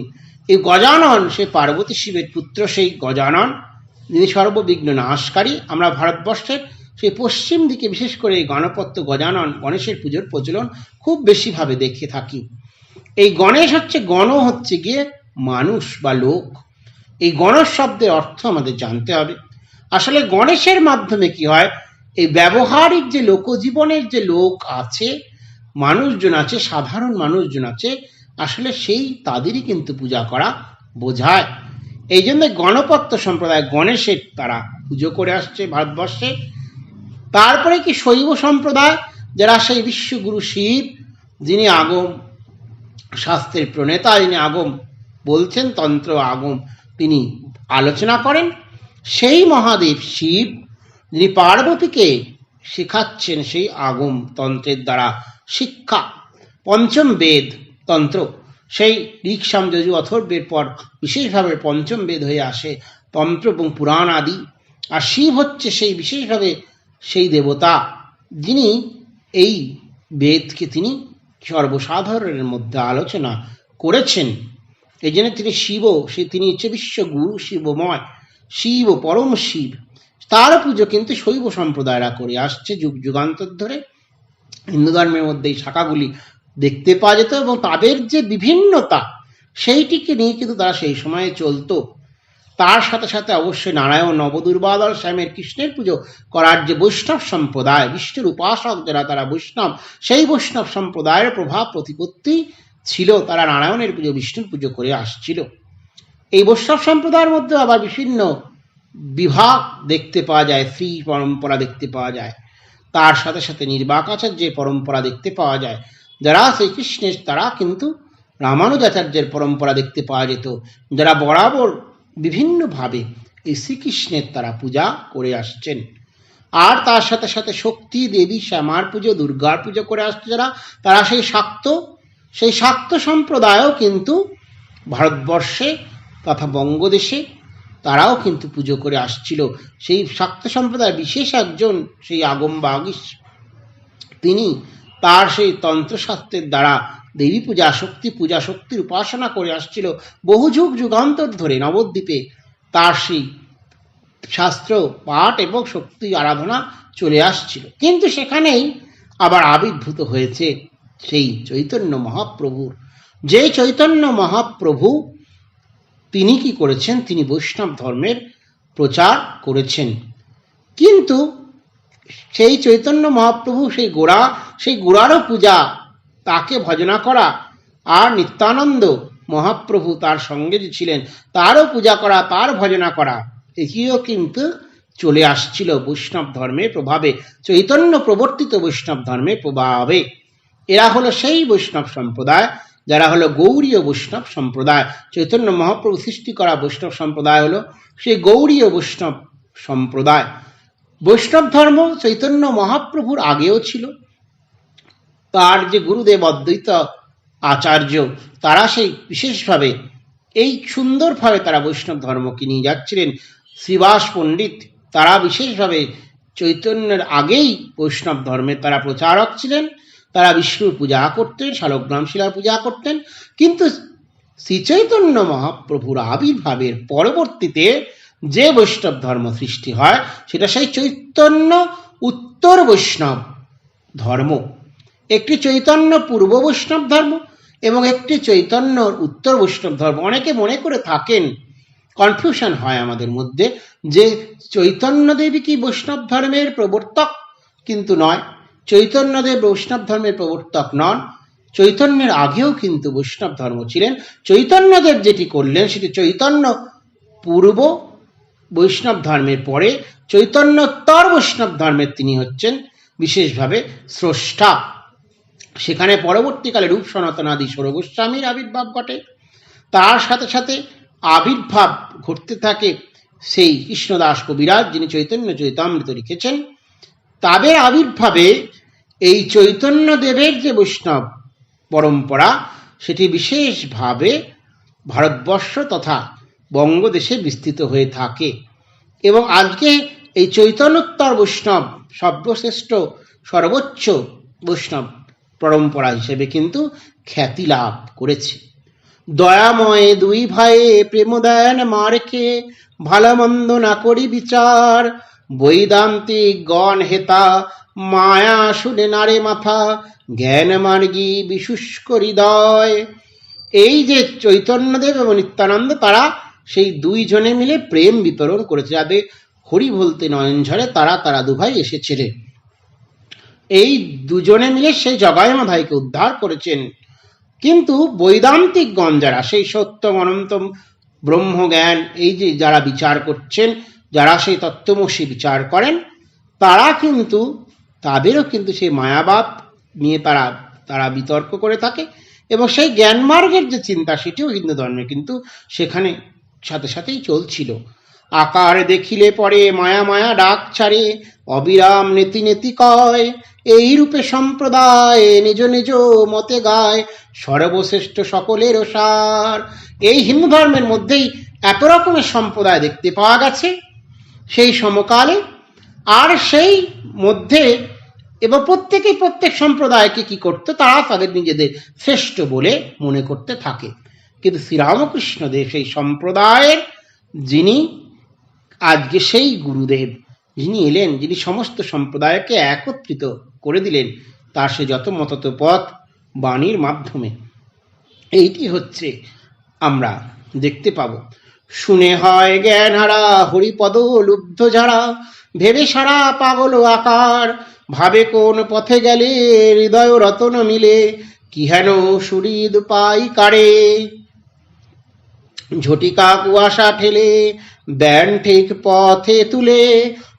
এই গজানন সে পার্বতী শিবের পুত্র, সেই গজানন যিনি সর্ববিঘ্ন নাশকারী। আমরা ভারতবর্ষের সেই পশ্চিম দিকে বিশেষ করে এই গণপত্য গজানন গণেশের পুজোর প্রচলন খুব বেশিভাবে দেখে থাকি। এই গণেশ হচ্ছে, গণ হচ্ছে গিয়ে মানুষ বা লোক। এই গণেশ শব্দের অর্থ আমাদের জানতে হবে। আসলে গণেশের মাধ্যমে কি হয়, এই ব্যবহারিক যে লোকজীবনের যে লোক আছে, মানুষজন আছে, সাধারণ মানুষজন আছে, আসলে সেই তাদেরই কিন্তু পূজা করা বোঝায়। এই জন্য গণপত্য সম্প্রদায় গণেশের তারা পুজো করে আসছে ভারতবর্ষে। তারপরে কি শৈব সম্প্রদায়, যারা সেই বিশ্বগুরু শিব, যিনি আগম শাস্ত্রের প্রণেতা, যিনি আগম বলছেন, তন্ত্র আগম তিনি আলোচনা করেন, সেই মহাদেব শিব যিনি পার্বতীকে শেখাচ্ছেন সেই আগম তন্ত্রের দ্বারা শিক্ষা। পঞ্চম বেদ তন্ত্র, সেই ঋক সাম যজু অথর্বের পর বিশেষভাবে পঞ্চম বেদ হয়ে আসে তন্ত্র এবং পুরাণ আদি। আর শিব হচ্ছে সেই বিশেষভাবে সেই দেবতা যিনি এই বেদকে তিনি সর্বসাধারণের মধ্যে আলোচনা করেছেন। এই জন্য তিনি শিব, তিনি হচ্ছে বিশ্বগুরু, শিবময়, শিব পরম শিব। তার পুজো কিন্তু শৈব সম্প্রদায়রা করে আসছে যুগ যুগান্তর ধরে। হিন্দু ধর্মের মধ্যে এই শাখাগুলি দেখতে পাওয়া যেত, এবং তাদের যে বিভিন্নতা সেইটিকে নিয়ে কিন্তু তারা সেই সময়ে চলতো। তার সাথে সাথে অবশ্যই নারায়ণ, নবদুর্বাদল, শ্যামের, কৃষ্ণের পুজো করার যে বৈষ্ণব সম্প্রদায়, বিষ্ণুর উপাসক যারা, তারা বৈষ্ণব, সেই বৈষ্ণব সম্প্রদায়ের প্রভাব প্রতিপত্তি ছিল। তারা নারায়ণের পুজো, বিষ্ণুর পুজো করে আসছিল। এই বৈষ্ণব সম্প্রদায়ের মধ্যে আবার বিভিন্ন বিভাগ দেখতে পাওয়া যায়, শ্রী পরম্পরা দেখতে পাওয়া যায়। তার সাথে সাথে নির্বাকাচার্যের পরম্পরা দেখতে পাওয়া যায়। যারা শ্রীকৃষ্ণের, তারা কিন্তু রামানুজাচার্যের পরম্পরা দেখতে পাওয়া যেত, যারা বরাবর বিভিন্নভাবে এই শ্রীকৃষ্ণের তারা পূজা করে আসছেন। আর তার সাথে সাথে শক্তি দেবী শ্যামার পুজো, দুর্গার পুজো করে আসছে যারা, তারা সেই শাক্ত সম্প্রদায়ও কিন্তু ভারতবর্ষে তথা বঙ্গদেশে তারাও কিন্তু পুজো করে আসছিল। সেই শাক্ত সম্প্রদায় বিশেষ একজন সেই আগম বাগীশ, তিনি তার সেই তন্ত্রশাস্ত্রের দ্বারা দেবী পূজা, শক্তির উপাসনা করে আসছিল বহু যুগ যুগান্তর ধরে। নবদ্বীপে তার সেই শাস্ত্র পাঠ এবং শক্তি আরাধনা চলে আসছিল। কিন্তু সেখানেই আবার আবির্ভূত হয়েছে সেই চৈতন্য মহাপ্রভুর। যে চৈতন্য মহাপ্রভু তিনি কি করেছেন, তিনি বৈষ্ণব ধর্মের প্রচার করেছেন। কিন্তু সেই চৈতন্য মহাপ্রভু সেই গোড়ারও পূজা, তাকে ভজনা করা, আর নিত্যানন্দ মহাপ্রভু তার সঙ্গে যে ছিলেন তারও পূজা করা, তার ভজনা করা, এটিও কিন্তু চলে আসছিল বৈষ্ণব ধর্মের প্রভাবে, চৈতন্য প্রবর্তিত বৈষ্ণব ধর্মের প্রভাবে। এরা হলো সেই বৈষ্ণব সম্প্রদায় যারা হলো গৌড়ীয় বৈষ্ণব সম্প্রদায়। চৈতন্য মহাপ্রভু সৃষ্টি করা বৈষ্ণব সম্প্রদায় হলো সেই গৌড়ীয় বৈষ্ণব সম্প্রদায়। বৈষ্ণব ধর্ম চৈতন্য মহাপ্রভুর আগেও ছিল। তার যে গুরুদেব অদ্বৈত আচার্য, তারা সেই বিশেষভাবে এই সুন্দরভাবে তারা বৈষ্ণব ধর্মকে নিয়ে যাচ্ছিলেন। শ্রীবাস পণ্ডিত তারা বিশেষভাবে চৈতন্যের আগেই বৈষ্ণব ধর্মের তারা প্রচারক ছিলেন। তারা বিষ্ণুর পূজা করতেন, শালগ্রাম শিলার পূজা করতেন। কিন্তু শ্রী চৈতন্য মহাপ্রভুর আবির্ভাবের পরবর্তীতে যে বৈষ্ণব ধর্ম সৃষ্টি হয় সেটা সেই চৈতন্য উত্তর বৈষ্ণব ধর্ম। একটি চৈতন্য পূর্ব বৈষ্ণব ধর্ম এবং একটি চৈতন্য উত্তর বৈষ্ণব ধর্ম। অনেকে মনে করে থাকেন, কনফিউশন হয় আমাদের মধ্যে, যে চৈতন্যদেবী কি বৈষ্ণব ধর্মের প্রবর্তক? কিন্তু নয়, চৈতন্যদেব বৈষ্ণব ধর্মের প্রবর্তক নন। চৈতন্যের আগেও কিন্তু বৈষ্ণব ধর্ম ছিলেন। চৈতন্যদেব যেটি করলেন সেটি চৈতন্য পূর্ব বৈষ্ণব ধর্মের পরে চৈতন্যোত্তর বৈষ্ণব ধর্মের তিনি হচ্ছেন বিশেষভাবে স্রষ্টা। সেখানে পরবর্তীকালে রূপ সনাতনাদি ষোড় গোস্বামীর আবির্ভাব ঘটে। তার সাথে সাথে আবির্ভাব ঘটতে থাকে সেই কৃষ্ণদাস কবিরাজ, যিনি চৈতন্য চৈতামৃত লিখেছেন। তাদের আবির্ভাবে এই চৈতন্যদেবের যে বৈষ্ণব পরম্পরা সেটি বিশেষভাবে ভারতবর্ষ তথা বঙ্গদেশে বিস্তৃত হয়ে থাকে এবং আজকে এই চৈতন্যোত্তর বৈষ্ণব সর্বশ্রেষ্ঠ সর্বোচ্চ বৈষ্ণব পরম্পরা হিসেবে কিন্তু খ্যাতি লাভ করেছে। দয়াময় দুই ভাইয়ে প্রেম দেন মারকে, ভালো মন্দ না করি বিচার, বৈদান্তিক গণ হেতা মায়া শুনে নারে মাথা, জ্ঞান মার্গী বিশুষ্ক হৃদয়। এই যে চৈতন্যদেব এবং নিত্যানন্দ, তারা সেই দুইজনে মিলে প্রেম বিতরণ করেছে। যাদের হরি বলতে নয়ন ঝরে, তারা দুভাই এসেছিলেন। এই দুজনে মিলে সেই জগায়মাধাইকে উদ্ধার করেছেন। কিন্তু বৈদান্তিকগণ যারা, সেই সত্যম অনন্তম ব্রহ্মজ্ঞান এই যে যারা বিচার করছেন, যারা সেই তত্ত্বমসি বিচার করেন, তারা কিন্তু তাদেরও কিন্তু সেই মায়াবাদ নিয়ে তারা বিতর্ক করে থাকে এবং সেই জ্ঞানমার্গের যে চিন্তা সেটিও হিন্দু ধর্মে কিন্তু সেখানে সাথে সাথেই চলছিল। আকার দেখিলে পরে মায়া মায়া ডাক ছাড়ে, অবিরাম নেতি নেতি কয়, এই রূপে সম্প্রদায় নিজ নিজ মতে গায়, সর্বশ্রেষ্ঠ সকলের সার। এই হিন্দু ধর্মের মধ্যেই এত রকমের সম্প্রদায় দেখতে পাওয়া গেছে সেই সমকালে। আর সেই মধ্যে এবং প্রত্যেক সম্প্রদায়কে কি করতে, তারা তাদের নিজেদের শ্রেষ্ঠ বলে মনে করতে থাকে। কিন্তু শ্রীরামকৃষ্ণদেব সেই সম্প্রদায়ের যিনি আজকে সেই গুরুদেব, যিনি এলেন, যিনি সমস্ত সম্প্রদায়কে একত্রিত করে দিলেন তার সে যত মতত পথ বাণীর মাধ্যমে, এইটি হচ্ছে আমরা দেখতে পাব। শুনে হয় জ্ঞান হারা হরিপদ লুব্ধ যারা, ভেবে সারা পাগল আকার, ভাবে কোন পথে গেলে হৃদয় রতন মিলে, কি হেন সুরিদ পাই কারে। ঝটিকা কুয়াশা ঠেলে ব্যান ঠিক পথে তুলে,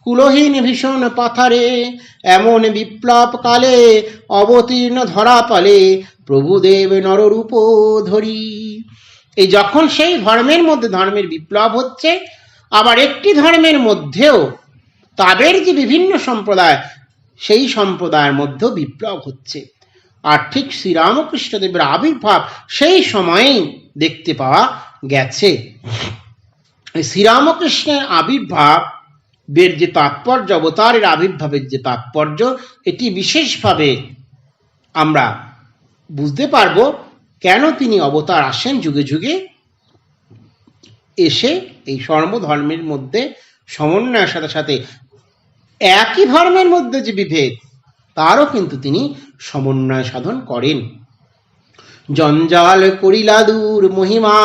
কুলহীন ভীষণ পাথারে, এমন বিপ্লব কালে অবতীর্ণ ধরা পালে, প্রভুদেব নররূপ ধরি। এই যখন সেই ধর্মের মধ্যে ধর্মের বিপ্লব হচ্ছে, আবার একটি ধর্মের মধ্যেও তাদের যে বিভিন্ন সম্প্রদায়, সেই সম্প্রদায়ের মধ্যেও বিপ্লব হচ্ছে। আর ঠিক শ্রীরামকৃষ্ণদেবের আবির্ভাব সেই সময়েই দেখতে পাওয়া গেছে। শ্রীরামকৃষ্ণের আবির্ভাবের যে তাৎপর্য, অবতারের আবির্ভাবের যে তাৎপর্য, এটি বিশেষভাবে আমরা বুঝতে পারব কেন তিনি অবতার আসেন যুগে যুগে এসে এই সর্বধর্মের মধ্যে সমন্বয়ের সাথে সাথে একই ধর্মের মধ্যে যে বিভেদ তারও কিন্তু তিনি সমন্বয় সাধন করেন। জঞ্জাল করিলা দূর মহিমা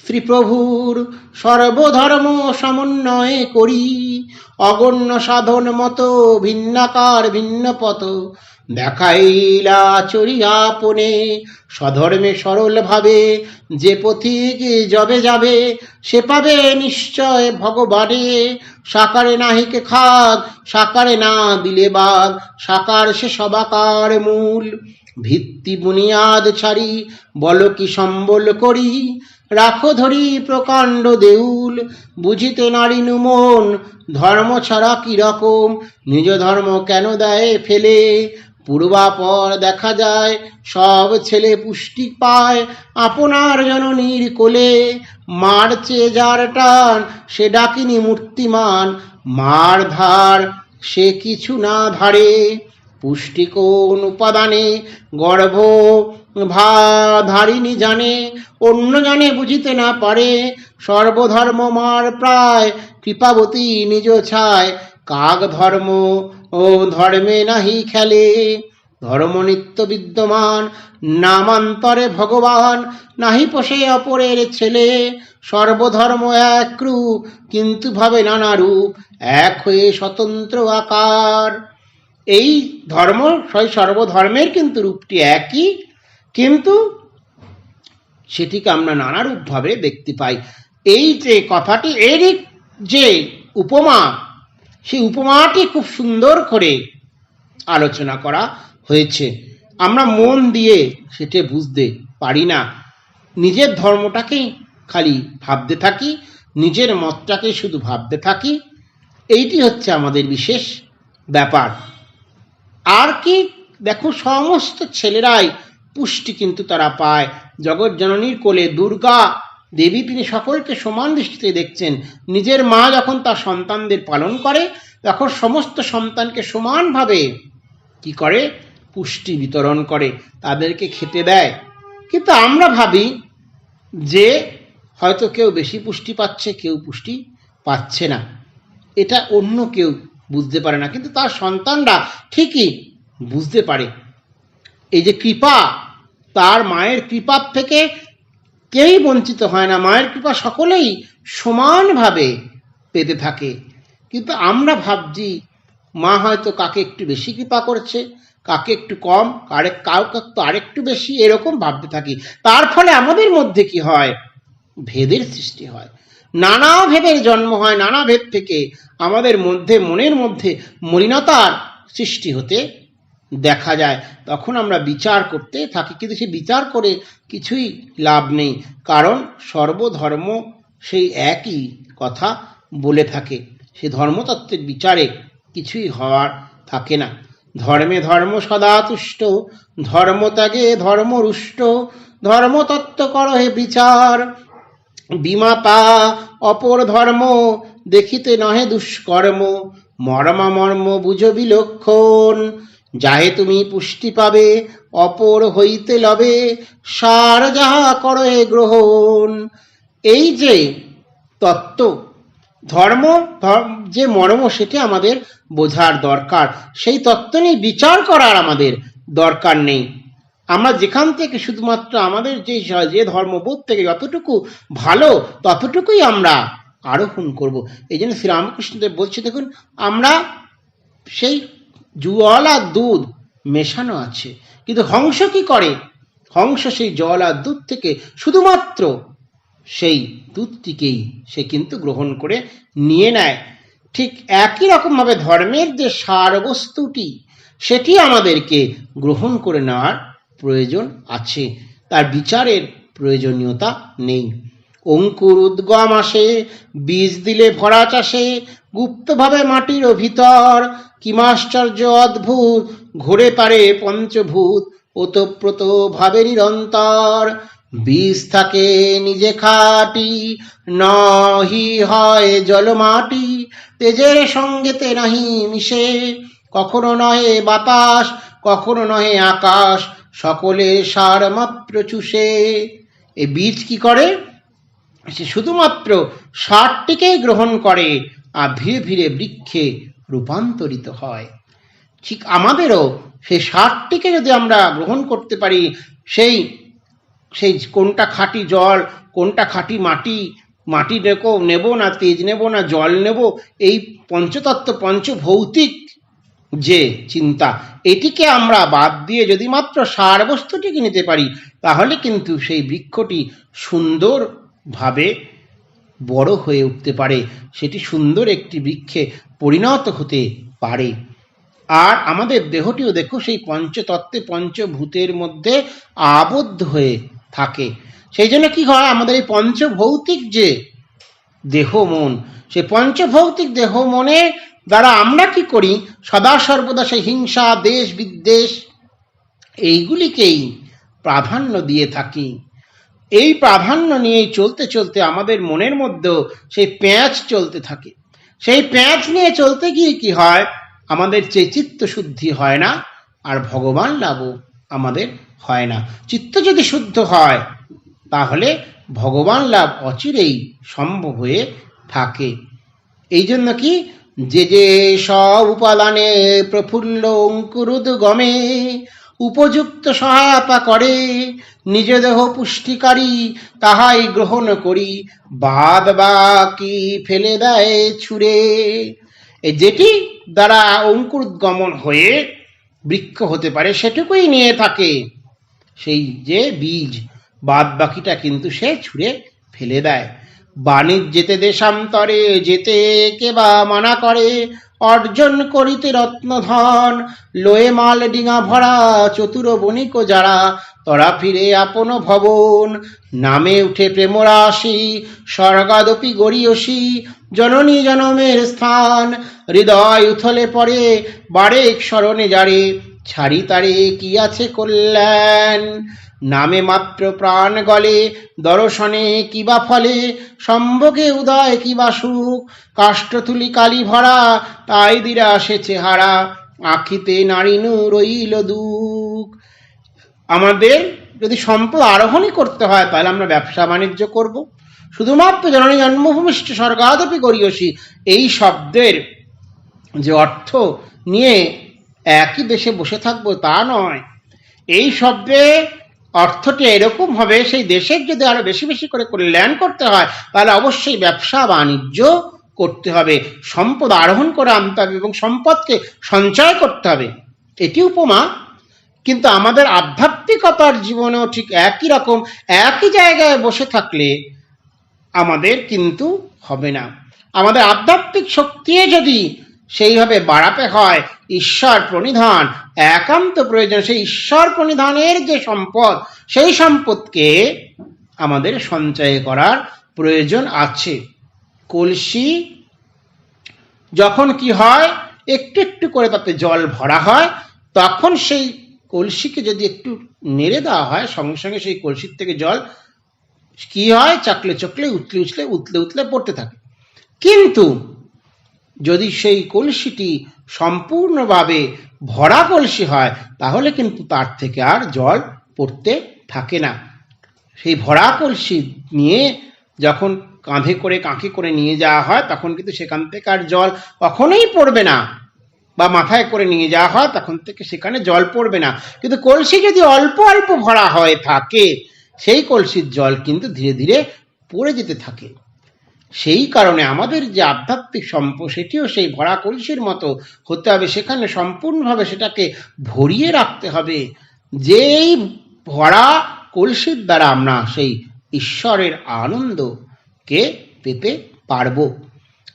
শ্রীপ্রভুর, সর্বধর্ম সমন্বয় করি, অগণ্য সাধন মতো ভিন্নাকার ভিন্ন পথ, দেখাইলা চরিয়া পনে, স্বধর্মে সরল ভাবে যে পথিক যবে যাবে, সে পাবে নিশ্চয় ভগবানে। সাকারে নাহিকে খাদ, সাকারে না দিলে বাদ, সাকার সে সবাকার মূল। ভিত্তি বুনিয়াদ ছাড়ি বল কি সম্বল করি, রাখো ধরি প্রকাণ্ড দেউল। বুঝিতে নারিনু মন ধর্ম ছাড়া কি রকম, নিজ ধর্ম কেন দেয় ফেলে। পূর্বাপর দেখা যায় সব ছেলে পুষ্টি পায় আপনার জননীর কোলে। মার চেয়ে যার টান সে ডাকিনি মূর্তিমান, মার ধার সে কিছু না ধারে। পুষ্টি কোন উপাদানে গর্ভ ধারিণী জানে, অন্য জানে বুঝিতে না পারে। সর্বধর্ম মার প্রায় কৃপাবতী নিজ ছায়, কাগ ধর্ম ও ধর্মে নাহি খেলে। ধর্ম নিত্য বিদ্যমান নামান্তরে ভগবান, নাহি পোষে অপরের ছেলে। সর্বধর্ম এক রূপ কিন্তু ভাবে নানা রূপ, এক হয়ে স্বতন্ত্র আকার। এই ধর্ম সর্বধর্মের কিন্তু রূপটি একই, কিন্তু সেটিকে আমরা নানা রূপভাবে দেখতে পাই। এই যে কথাটি, এরই যে উপমা, সেই উপমাটি খুব সুন্দর করে আলোচনা করা হয়েছে। আমরা মন দিয়ে সেটা বুঝতে পারি না, নিজের ধর্মটাকেই খালি ভাবতে থাকি, নিজের মতটাকে শুধু ভাবতে থাকি। এইটি হচ্ছে আমাদের বিশেষ ব্যাপার। আর কি, দেখো সমস্ত ছেলেরাই পুষ্টি কিন্তু তারা পায়। জগৎ জননীর কোলে দুর্গা দেবী তিনি সকলকে সমান দৃষ্টিতে দেখছেন। নিজের মা যখন তার সন্তানদের পালন করে, তখন সমস্ত সন্তানকে সমানভাবে কি করে, পুষ্টি বিতরণ করে, তাদেরকে খেতে দেয়। কিন্তু আমরা ভাবি যে হয়তো কেউ বেশি পুষ্টি পাচ্ছে, কেউ পুষ্টি পাচ্ছে না, এটা অন্য কেউ বুঝতে পারে না, কিন্তু তার সন্তানরা ঠিকই বুঝতে পারে। এই যে কৃপা, তার মায়ের কৃপার থেকে কেউই বঞ্চিত হয় না, মায়ের কৃপা সকলেই সমানভাবে পেতে থাকে। কিন্তু আমরা ভাবছি মা হয়তো কাকে একটু বেশি কৃপা করছে, কাকে একটু কম, কাউকে তো আরেকটু বেশি, এরকম ভাবতে থাকি। তার ফলে আমাদের মধ্যে কি হয়, ভেদের সৃষ্টি হয়, নানা ভেদের জন্ম হয়। নানা ভেদ থেকে আমাদের মধ্যে, মনের মধ্যে মলিনতার সৃষ্টি হতে দেখা যায়। তখন আমরা বিচার করতে থাকি, কিন্তু সে বিচার করে কিছুই লাভ নেই, কারণ সর্বধর্ম সেই একই কথা বলে থাকে। সে ধর্মতত্ত্বের বিচারে কিছুই হওয়ার থাকে না। ধর্মে ধর্ম সদা তুষ্ট, ধর্মত্যাগে ধর্মরুষ্ট। ধর্মতত্ত্ব করহে বিচার, বিমাতা অপর ধর্ম দেখিতে নহে দুষ্কর্ম। মর্মা মর্ম বুঝো বিলক্ষণ, যাহে তুমি পুষ্টি পাবে অপর হইতে লবে। সার যাহা করহে গ্রহণ। এই যে তত্ত্ব, ধর্ম যে মর্ম, সেটি আমাদের বোঝার দরকার। সেই তত্ত্ব নিয়ে বিচার করার আমাদের দরকার নেই। আমরা যেখান থেকে শুধুমাত্র আমাদের যে ধর্মবোধ থেকে যতটুকু ভালো, ততটুকুই আমরা আরোহণ করব। এই জন্য শ্রীরামকৃষ্ণদেব বলছে, দেখুন আমরা সেই জল আর দুধ মেশানো আছে, কিন্তু হংস কি করে, হংস সেই জল আর দুধ থেকে শুধুমাত্র সেই দুধটিকেই সে কিন্তু গ্রহণ করে নিয়ে নেয়। ঠিক একই রকমভাবে ধর্মের যে সার বস্তুটি, সেটি আমাদেরকে গ্রহণ করে নেওয়ার প্রয়োজন আছে, তার বিচারের প্রয়োজনীয়তা নেই। অঙ্কুর উদ্গম আসে, বীজ দিলে ভরা চাষে, গুপ্তভাবে মাটির ভিতর। কিমাশ্চর্য অদ্ভুত ঘুরে পারে পঞ্চভূত, ওতপ্রোত ভাবে নিরন্তর। বীজ থাকে নিজে খাটি, নহি হয় জল মাটি। তেজের সঙ্গেতে নাহি মিশে, কখনো নহে বাতাস, কখনো নহে আকাশ। সকলে সার মাত্র চুষে। এই বীজ কি করে, সে শুধুমাত্র সারটিকেই গ্রহণ করে, আর ধীরে ধীরে বৃক্ষে রূপান্তরিত হয়। ঠিক আমাদেরও সেই সারটিকে যদি আমরা গ্রহণ করতে পারি, সেই কোনটা খাঁটি জল, কোনটা খাঁটি মাটি, মাটি নেব না তেজ নেব না জল নেব, এই পঞ্চতত্ত্ব পঞ্চভৌতিক যে চিন্তা, এটিকে আমরা বাদ দিয়ে যদি মাত্র সার বস্তুটিকে নিতে পারি, তাহলে কিন্তু সেই বৃক্ষটি সুন্দরভাবে বড় হয়ে উঠতে পারে, সেটি সুন্দর একটি বৃক্ষে পরিণত হতে পারে। আর আমাদের দেহটিও দেখো সেই পঞ্চতত্ত্বে পঞ্চভূতের মধ্যে আবদ্ধ হয়ে থাকে। সেই জন্য কি হয়, আমাদের এই পঞ্চভৌতিক যে দেহ মন, সেই পঞ্চভৌতিক দেহ মনে দ্বারা আমরা কি করি, সদা সর্বদা সেই হিংসা, দেশ বিদ্বেষ এইগুলিকেই প্রাধান্য দিয়ে থাকি। এই প্রাধান্য নিয়েই চলতে চলতে আমাদের মনের মধ্যেও সেই প্যাঁচ চলতে থাকে। সেই প্যাঁচ নিয়ে চলতে গিয়ে কি হয়, আমাদের চিত্ত শুদ্ধি হয় না, আর ভগবান লাভও আমাদের হয় না। চিত্ত যদি শুদ্ধ হয়, তাহলে ভগবান লাভ অচিরেই সম্ভব হয়ে থাকে। এই জন্য কি, যে যে সব উপাদানে প্রফুল্ল অঙ্কুরুদ গমে উপযুক্ত সহায়তা করে, নিজ দেহ পুষ্টিকারী তাহাই গ্রহণ করি, বাদ বাকি ফেলে দেয় ছুঁড়ে। যেটি দ্বারা অঙ্কুরোদ্গমন হয়ে বৃক্ষ হতে পারে, সেটুকুই নিয়ে থাকে সেই যে বীজ, বাদ বাকিটা কিন্তু সে ছুঁড়ে ফেলে দেয়। বাণিজ্যেতে দেশান্তরে যেতে কেবা মানা করে, অর্জন করিতে রত্নধন লয়ে মাল ডিঙা ভরা, চতুর বণিক যারা তরা ফিরে আপন ভবন, নামে উঠে প্রেমরাশি স্বর্গাদপি গড়িয়সী, জননী জনমের স্থান হৃদয় উথলে পড়ে, বারেক স্মরণে যারে ছাড়ি তারে কি আছে কল্যাণ, নামে মাত্র প্রাণ গলে দর্শনে কিবা ফলে, সম্ভোগে উদয় কিবা সুখ, কাষ্ঠ তুলি কালি ভরা তাই দিরা সে চেহারা, আখিতে নারীনু রইল দুঃখ। আমাদের যদি সম্পদ আরোহণই করতে হয়, তাহলে আমরা ব্যবসা বাণিজ্য করব। শুধুমাত্র জননী জন্মভূমিষ্ঠ স্বর্গাদপি গরীয়সী এই শব্দের যে অর্থ নিয়ে একই দেশে বসে থাকবো তা নয়। এই শব্দে অর্থটি এরকম হবে, সেই দেশের যদি আরো বেশি বেশি করে কল্যাণ করতে হয়, তাহলে অবশ্যই ব্যবসা বাণিজ্য করতে হবে, সম্পদ আরোহণ করে আনতে হবে এবং সম্পদকে সঞ্চয় করতে হবে। এটি উপমা। কিন্তু আমাদের আধ্যাত্মিকতার জীবনেও ঠিক একই রকম, একই জায়গায় বসে থাকলে আমাদের কিন্তু হবে না। আমাদের আধ্যাত্মিক শক্তি যদি সেইভাবে বাড়াতে হয়, ঈশ্বর প্রণিধান একান্ত প্রয়োজন। সেই ঈশ্বর প্রণিধানের যে সম্পদ, সেই সম্পদকে আমাদের সঞ্চয় করার প্রয়োজন আছে। কলসি যখন কি হয়, একটু একটু করে তাতে জল ভরা হয়, তখন সেই কলসিকে যদি একটু নেড়ে দেওয়া হয়, সঙ্গে সঙ্গে সেই কলসির থেকে জল কি হয়, চাকলে চকলে উতলে উতলে উতলে উতলে পড়তে থাকে। কিন্তু যদি সেই কলসিটি সম্পূর্ণভাবে ভরা কলসি হয়, তাহলে কিন্তু তার থেকে আর জল পড়তে থাকে না। সেই ভরা কলসি নিয়ে যখন কাঁধে করে কাঁখে করে নিয়ে যাওয়া হয়, তখন কিন্তু সেখান থেকে আর জল কখনোই পড়বে না, বা মাথায় করে নিয়ে যাওয়া হয়, তখন থেকে সেখানে জল পড়বে না। কিন্তু কলসি যদি অল্প অল্প ভরা হয়ে থাকে, সেই কলসির জল কিন্তু ধীরে ধীরে পড়ে যেতে থাকে। সেই কারণে আমাদের যে আধ্যাত্মিক সম্পদ, সেটিও সেই ভরা কলসির মতো হতে হবে। সেখানে সম্পূর্ণভাবে সেটাকে ভরিয়ে রাখতে হবে, যেই ভরা কলসির দ্বারা আমরা সেই ঈশ্বরের আনন্দকে পেতে পারব।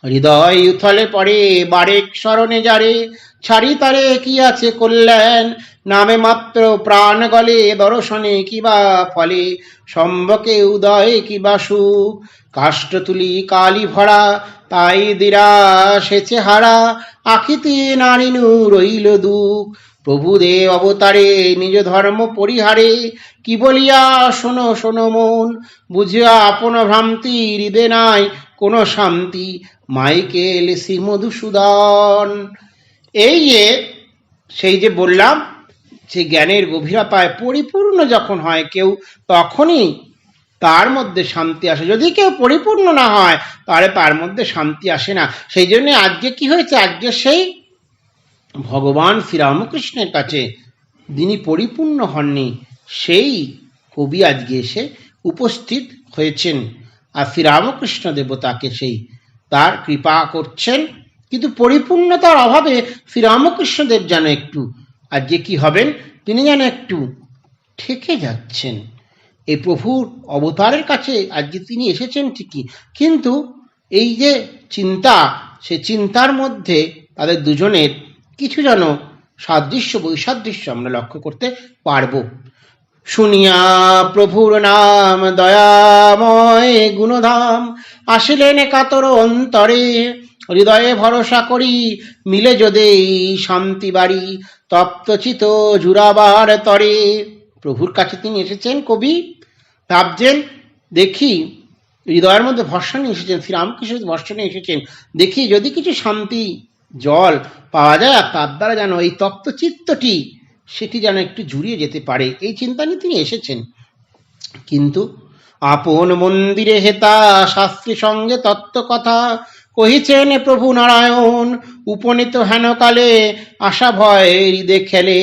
হৃদয় উথলে পড়ে বারেক স্মরণে যারে ছাড়ি তারে কি আছে কল্যাণ, নামে মাত্র প্রাণ গলে দর্শনে কিবা ফলে, সম্ভকে উদয় কিবা সুখ, কাষ্ঠ তুলি কালি ভরা তাই দিরা সে চেহারা, আখিতে নারীনু রইল দুঃখ, প্রভুদেব অবতারে নিজ ধর্ম পরিহারে, কি বলিয়া শোনো শোনো মন, বুঝিয়া আপন ভ্রান্তি হৃদে নাই কোনো শান্তি, মাইকেল শ্রী মধুসূদন। এই যে সেই যে বললাম, সেই জ্ঞানের গভীরতায় পরিপূর্ণ যখন হয় কেউ, তখনই তার মধ্যে শান্তি আসে। যদি কেউ পরিপূর্ণ না হয়, তাহলে তার মধ্যে শান্তি আসে না। সেই জন্য আজকে কি হয়েছে, আজকে সেই ভগবান শ্রীরামকৃষ্ণের কাছে যিনি পরিপূর্ণ হননি, সেই কবি আজকে এসে উপস্থিত হয়েছেন, আর শ্রীরামকৃষ্ণ দেবতাকে সেই তার কৃপা করছেন কিন্তু পরিপূর্ণতার অভাবে শ্রীরামকৃষ্ণদেব যেন একটু আজকে কি হবেন, তিনি যেন একটু ঠেকে যাচ্ছেন। এই প্রভুর অবতারের কাছে আজকে তিনি এসেছেন ঠিকই, কিন্তু এই যে চিন্তা, সে চিন্তার মধ্যে তাদের দুজনের কিছু যেন সাদৃশ্য বৈসাদৃশ্য আমরা লক্ষ্য করতে পারব। শুনিয়া প্রভুর নাম দয়াময় গুণধাম, আসিলেন কাতর অন্তরে, হৃদয়ে ভরসা করি মিলে যদি শান্তি বাড়ি, তপ্তচিত জুড়াবার তরে। প্রভুর কাছে তিনি এসেছেন, কবি ভাবছেন দেখি হৃদয়ের মধ্যে ভরসা নিয়ে এসেছেন, শ্রীরামকৃষ্ণ ভরসা নিয়ে এসেছেন, দেখি যদি কিছু শান্তি জল পাওয়া যায় আর তার দ্বারা যেন এই তপ্ত চিত্তটি সেটি যেন একটু জুড়িয়ে যেতে পারে, এই চিন্তা নিয়ে তিনি এসেছেন। কিন্তু আপন মন্দিরে হেতা শাস্ত্রী সঙ্গে তত্ত্ব কথা, কহিছেন প্রভু নারায়ণ উপনীত হেনকালে, আশা ভয় হৃদে খেলে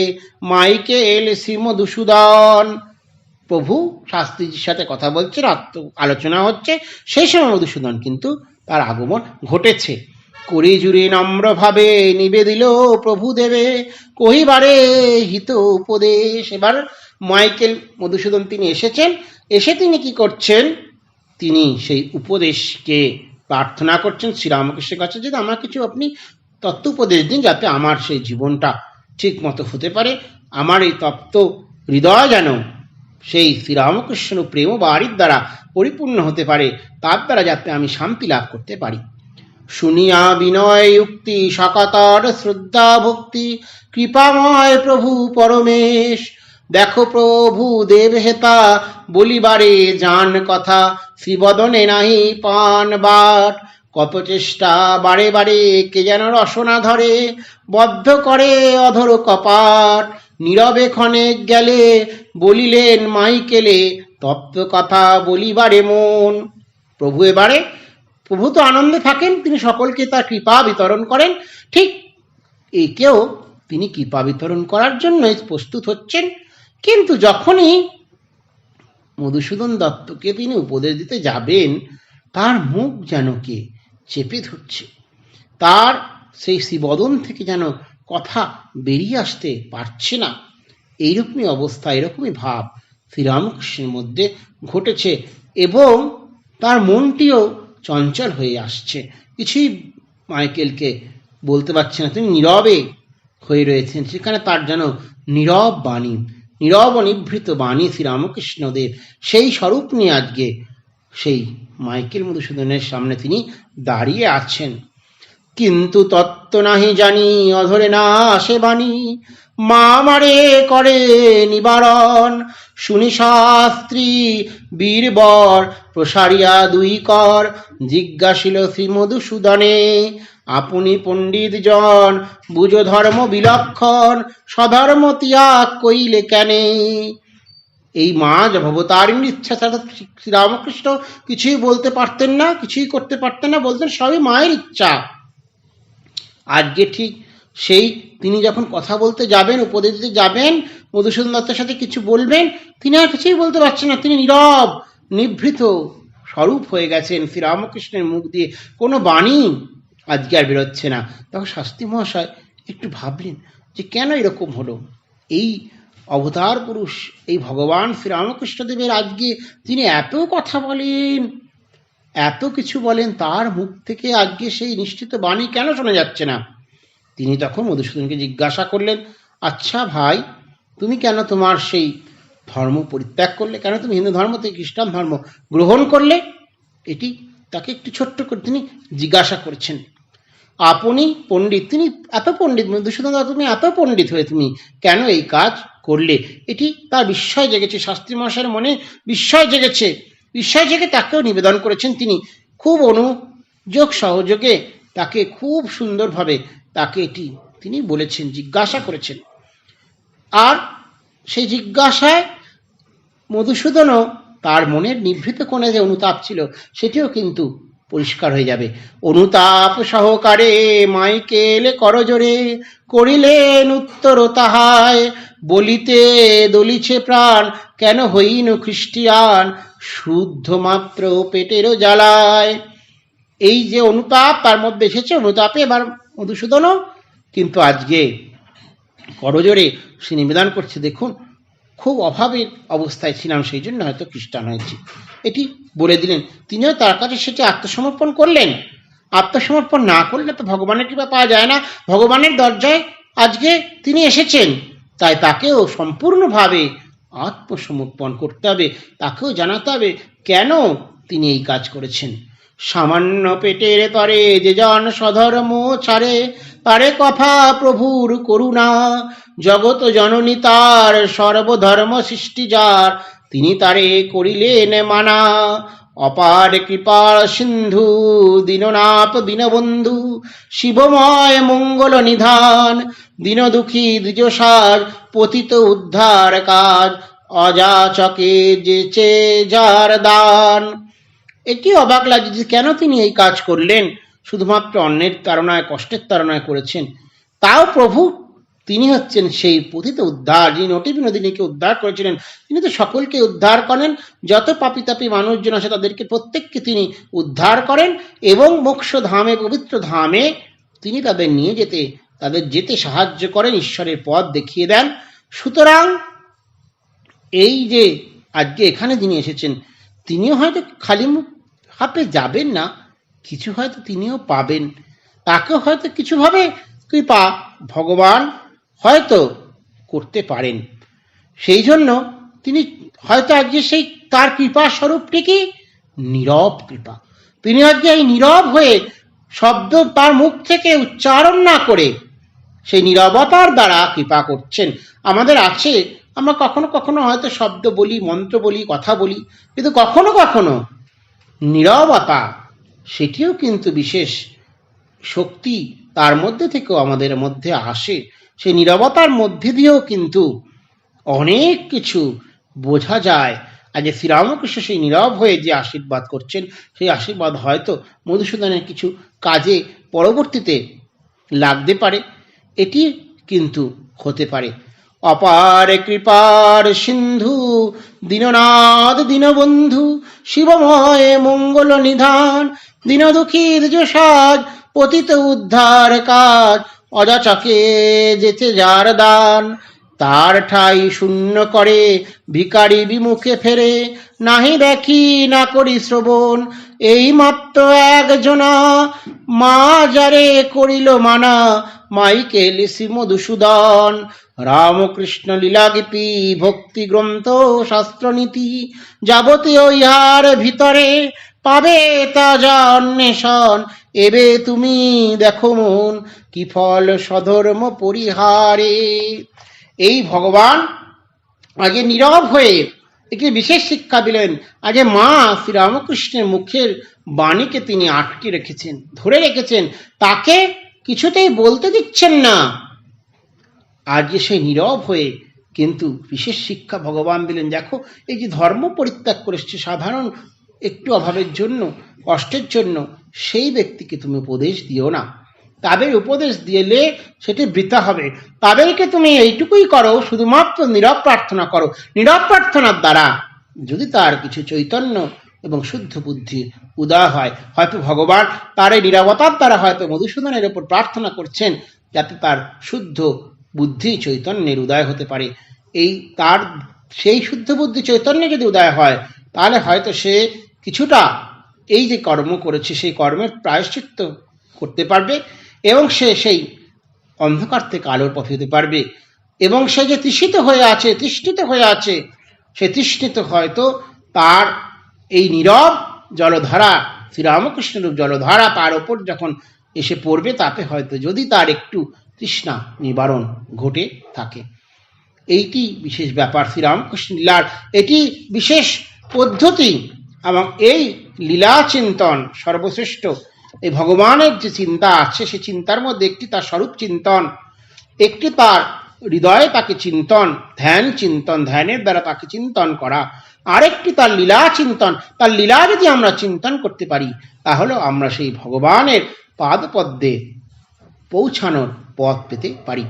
মাইকেল শ্রীমধুসূদন। প্রভু শাস্ত্রীজির সাথে কথা বলছেন, আলোচনা হচ্ছে, সেই সময় মধুসূদন কিন্তু তার আগমন ঘটেছে। করি জুড়ে নম্রভাবে নিবেদিল প্রভু দেবে, কহিবারে হিত উপদেশ। এবার মাইকেল মধুসূদন তিনি এসেছেন, এসে তিনি কি করছেন, তিনি সেই উপদেশকে প্রার্থনা করছেন শ্রীরামকৃষ্ণের কাছে, যে আমার কিছু আপনি তত্ত্ব উপদেশ দিন, যাতে আমার সেই জীবনটা ঠিক মতো হতে পারে, আমার এই তত্ত্ব হৃদয় যেন সেই শ্রীরামকৃষ্ণ প্রেম বাড়ির দ্বারা পরিপূর্ণ হতে পারে, তার দ্বারা যাতে আমি শান্তি লাভ করতে পারি। শুনিয়া বিনয় উক্তি সকাতর শ্রদ্ধা ভক্তি, কৃপাময় প্রভু পরমেশ, দেখো প্রভু দেব হেতা বলিবারে জান কথা, শ্রীবদনে নাহি পান বাট, কত চেষ্টা বারে বারে কে যেন রসনা ধরে, বদ্ধ করে অধর কপাট, নীরবে ক্ষণেক গেলে বলিলেন মাইকেলে, তত্ত্ব কথা বলিবারে মন। প্রভু এবারে, প্রভু তো আনন্দে থাকেন, তিনি সকলকে তার কৃপা বিতরণ করেন, ঠিক একেও তিনি কৃপা বিতরণ করার জন্য প্রস্তুত হচ্ছেন। কিন্তু যখনই মধুসূদন দত্তকে তিনি উপদেশ দিতে যাবেন, তার মুখ যেন কে চেপে ধরছে, তার সেই শ্রীবদন থেকে যেন কথা বেরিয়ে আসতে পারছে না। এইরকমই অবস্থা, এরকমই ভাব শ্রীরামকৃষ্ণের মধ্যে ঘটেছে, এবং তার মনটিও চঞ্চল হয়ে আসছে, কিছুই মাইকেলকে বলতে পারছে না, তিনি নীরবে হয়ে রয়েছেন। সেখানে তার যেন নীরব বাণী, নীরব নিভৃত বাণী শ্রীরামকৃষ্ণদেব, সেই স্বরূপ নিয়ে আজকে সেই মাইকেল মধুসূদনের সামনে তিনি দাঁড়িয়ে আছেন। কিন্তু তত্ত্ব নাহি জানি অধরে না আসে বাণী, মা মারে করে নিবারণ, শুনি শাস্ত্রী বীরবর প্রসারিয়া দুই কর, জিজ্ঞাসিল শ্রী মধুসূদনে, আপনি পণ্ডিত জন বুঝো ধর্ম বিলক্ষণ, স্বধর্ম ত্যাগ কইলে কেনে। এই মা ভবতারিণীর ইচ্ছা ছাড়া শ্রীরামকৃষ্ণ কিছুই বলতে পারতেন না, কিছুই করতে পারতেন না, বলতেন সবই মায়ের ইচ্ছা। আজকে ঠিক সেই তিনি যখন কথা বলতে যাবেন, উপদেশ দিতে যাবেন, মধুসূদন দত্তের সাথে কিছু বলবেন, তিনি আর কিছুই বলতে পারছেন না, তিনি নীরব নিভৃত স্বরূপ হয়ে গেছেন। শ্রীরামকৃষ্ণের মুখ দিয়ে কোনো বাণী আজকে আর বেরোচ্ছে না। তখন শাস্ত্রী মহাশয় একটু ভাবলেন যে কেন এরকম হলো। এই অবতার পুরুষ, এই ভগবান শ্রীরামকৃষ্ণদেবের আজকে তিনি এত কথা বলেন, এত কিছু বলেন, তার মুখ থেকে আজকে সেই নিশ্চিত বাণী কেন শোনা যাচ্ছে না। তিনি তখন মধুসূদনকে জিজ্ঞাসা করলেন, আচ্ছা ভাই, তুমি কেন তোমার সেই ধর্ম পরিত্যাগ করলে, কেন তুমি হিন্দু ধর্ম থেকে খ্রিস্টান ধর্ম গ্রহণ করলে? এটি তাকে একটু ছোট্ট করে তিনি জিজ্ঞাসা করেছেন। আপনি পণ্ডিত, তিনি এত পণ্ডিত, মধুসূদন দত্ত তুমি এত পণ্ডিত হয়ে তুমি কেন এই কাজ করলে? এটি তার বিস্ময় জেগেছে, শাস্ত্রী মহাশয়ের মনে বিস্ময় জেগেছে। বিস্ময় জেগে তাকেও নিবেদন করেছেন তিনি, খুব অনুযোগ সহযোগে তাকে খুব সুন্দরভাবে তাকে এটি তিনি বলেছেন, জিজ্ঞাসা করেছেন। আর সেই জিজ্ঞাসায় মধুসূদনও তার মনের নিভৃত কোণে যে অনুতাপ ছিল সেটিও কিন্তু পরিষ্কার হয়ে যাবে। অনুতাপ সহকারে মাইকেল করজোরে, করিলেন উত্তর তাহায়, বলিতে দলিছে প্রাণ কেন হইনু খ্রিস্টিয়ান, শুদ্ধ মাত্র পেটেরও জ্বালায়। এই যে অনুতাপ তার মধ্যে এসেছে, অনুতাপে এবার মধুসূদনও কিন্তু আজকে করজোরে সে নিবেদন করছে, দেখুন খুব অভাবের অবস্থায় ছিলাম, সেই জন্য হয়তো খ্রিস্টান হয়েছি, এটি বলে দিলেন। তিনিও তার কাছে সেটি আত্মসমর্পণ করলেন। আত্মসমর্পণ না করলে তো ভগবানের কৃপা পাওয়া যায় না। ভগবানের দরজায় আজকে তিনি এসেছেন, তাই তাকেও সম্পূর্ণভাবে আত্মসমর্পণ করতে হবে, তাকেও জানাতে হবে কেন তিনি এই কাজ করেছেন। সামান্য পেটের তরে যে জন সধর্ম ছাড়ে, তারে কথা প্রভুর করুণা, জগৎ জননী তার সর্বধর্ম সৃষ্টি যার, তিনি তারে করিলেন মানা। অপার কৃপার সিন্ধু দীননাথ দীনবন্ধু, শিবময় মঙ্গল নিধান, দীন দুঃখী দ্বিজসার, পতিত উদ্ধার কাজ, অযাচকে যেচে যার দান। এটি অবাক লাগে যে কেন তিনি এই কাজ করলেন, শুধুমাত্র অন্যের তাড়নায় কষ্টের তাড়নায় করেছেন। তাও প্রভু তিনি হচ্ছেন সেই পতিত উদ্ধার, যিনি নটি বিনোদিনীকে উদ্ধার করেছিলেন, তিনি তো সকলকে উদ্ধার করেন। যত পাপী তাপী মানুষজন আছে তাদেরকে প্রত্যেককে তিনি উদ্ধার করেন এবং মোক্ষ ধামে, পবিত্র ধামে তিনি তাদের যেতে সাহায্য করেন, ঈশ্বরের পথ দেখিয়ে দেন। সুতরাং এই যে আজকে এখানে যিনি এসেছেন, তিনিও হয়তো খালি হাতে যাবেন না, কিছু হয়তো তিনিও পাবেন, তাকেও হয়তো কিছুভাবে কৃপা ভগবান হয়তো করতে পারেন। সেই জন্য তিনি হয়তো আজকে সেই তার কৃপা স্বরূপটি কি নীরব কৃপা। তিনি আজকে এই নীরব হয়ে শব্দ তার মুখ থেকে উচ্চারণ না করে সেই নীরবতার দ্বারা কৃপা করছেন। আমাদের আছে, আমরা কখনো কখনো হয়তো শব্দ বলি, মন্ত্র বলি, কথা বলি, কিন্তু কখনো কখনো নীরবতা সেটিও কিন্তু বিশেষ শক্তি, তার মধ্যে থেকেও আমাদের মধ্যে আসে। সেই নীরবতার মধ্যে দিয়েও কিন্তু অনেক কিছু বোঝা যায়। আজ শ্রীরামকৃষ্ণ সেই নীরব হয়ে যে আশীর্বাদ করছেন, সেই আশীর্বাদ হয়তো মধুসূদনের কিছু কাজে পরবর্তীতে লাগতে পারে, এটি কিন্তু হতে পারে। অপার কৃপার সিন্ধু দীননাথ দীনবন্ধু, শিবময় মঙ্গল নিধান, দীন দুঃখীর যশাজ, পতিত উদ্ধার কাজ, অযাচকে যেতে যার দান, তার ঠাই শূন্য করে ভিখারি বিমুখে ফেরে, নাহি দেখি না করি শ্রবণ, এই মাত্র একজনা, মা যারে করিল মানা, মাইকেল শ্রী মধুসূদন। রামকৃষ্ণ লীলাগীতি ভক্তি গ্রন্থ শাস্ত্রনীতি, যাবতীয় ইহার ভিতরে পাবে তা যা অন্বেষণ, এবে তুমি দেখো মন কি ফল স্বধর্ম পরিহারে। এই ভগবান আগে নীরব হয়ে একটি বিশেষ শিক্ষা দিলেন। আগে মা শ্রীরামকৃষ্ণের মুখের বাণীকে তিনি আটকে রেখেছেন, ধরে রেখেছেন, তাকে কিছুতেই বলতে দিচ্ছেন না। আজকে সেই নীরব হয়ে কিন্তু বিশেষ শিক্ষা ভগবান দিলেন। দেখো, এই যে ধর্ম পরিত্যাগ করে এসছে সাধারণ একটু অভাবের জন্য, কষ্টের জন্য, সেই ব্যক্তিকে তুমি উপদেশ দিও না। তাদের উপদেশ দিলে সেটি বৃথা হবে। তাদেরকে তুমি এইটুকুই করো, শুধুমাত্র নীরব প্রার্থনা করো। নীরব প্রার্থনার দ্বারা যদি তার কিছু চৈতন্য এবং শুদ্ধ বুদ্ধি উদয় হয়, হয়তো ভগবান তার এই নীরবতার দ্বারা হয়তো মধুসূদনের উপর প্রার্থনা করছেন যাতে তার শুদ্ধ বুদ্ধি চৈতন্যের উদয় হতে পারে। তার সেই শুদ্ধ বুদ্ধি চৈতন্য যদি উদয় হয়, তাহলে হয়তো সে কিছুটা এই যে কর্ম করেছে সেই কর্মের প্রায়শ্চিত্ত করতে পারবে এবং সে সেই অন্ধকার থেকে আলোর পথে যেতে পারবে। এবং সে যে তৃষ্ণিত হয়ে আছে, সে তৃষ্ণিত হয়তো তার এই নীরব জলধারা, শ্রীরামকৃষ্ণরূপ জলধারা তার ওপর যখন এসে পড়বে, তাতে হয়তো যদি তার একটু তৃষ্ণা নিবারণ ঘটে থাকে। এইটি বিশেষ ব্যাপার শ্রীরামকৃষ্ণ লীলার, এটি বিশেষ পদ্ধতি এবং এই লীলা চিন্তন সর্বশ্রেষ্ঠ। এই ভগবানের যে চিন্তা আছে, সেই চিন্তার মধ্যে একটি তার স্বরূপ চিন্তন, একটি তার হৃদয়ে তাকে চিন্তন, ধ্যানের দ্বারা তাকে চিন্তন করা, আরেকটি তার লীলা চিন্তন। তার লীলা যদি আমরা চিন্তন করতে পারি, তাহলে আমরা সেই ভগবানের পাদপদ্মে পৌঁছানোর পথ পেতে পারি।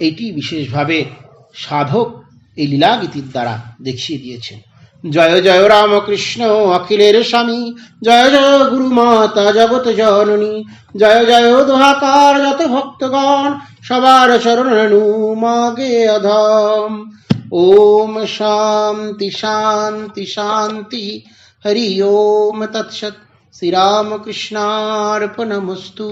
এইটি বিশেষভাবে সাধক এই লীলাগীতির দ্বারা দেখিয়ে দিয়েছেন। জয় জয় রামকৃষ্ণ অখিলের স্বামী, জয় জয় গুরু মাতা জগৎ জননী, জয় জয় দোহাকার যত ভক্তগণ, সবার শরণ রেণু মাগে অধম। ওম শান্তি শান্তি শান্তি, হরি ওম তৎসৎ। শ্রীরামকৃষ্ণার্পণমস্তু।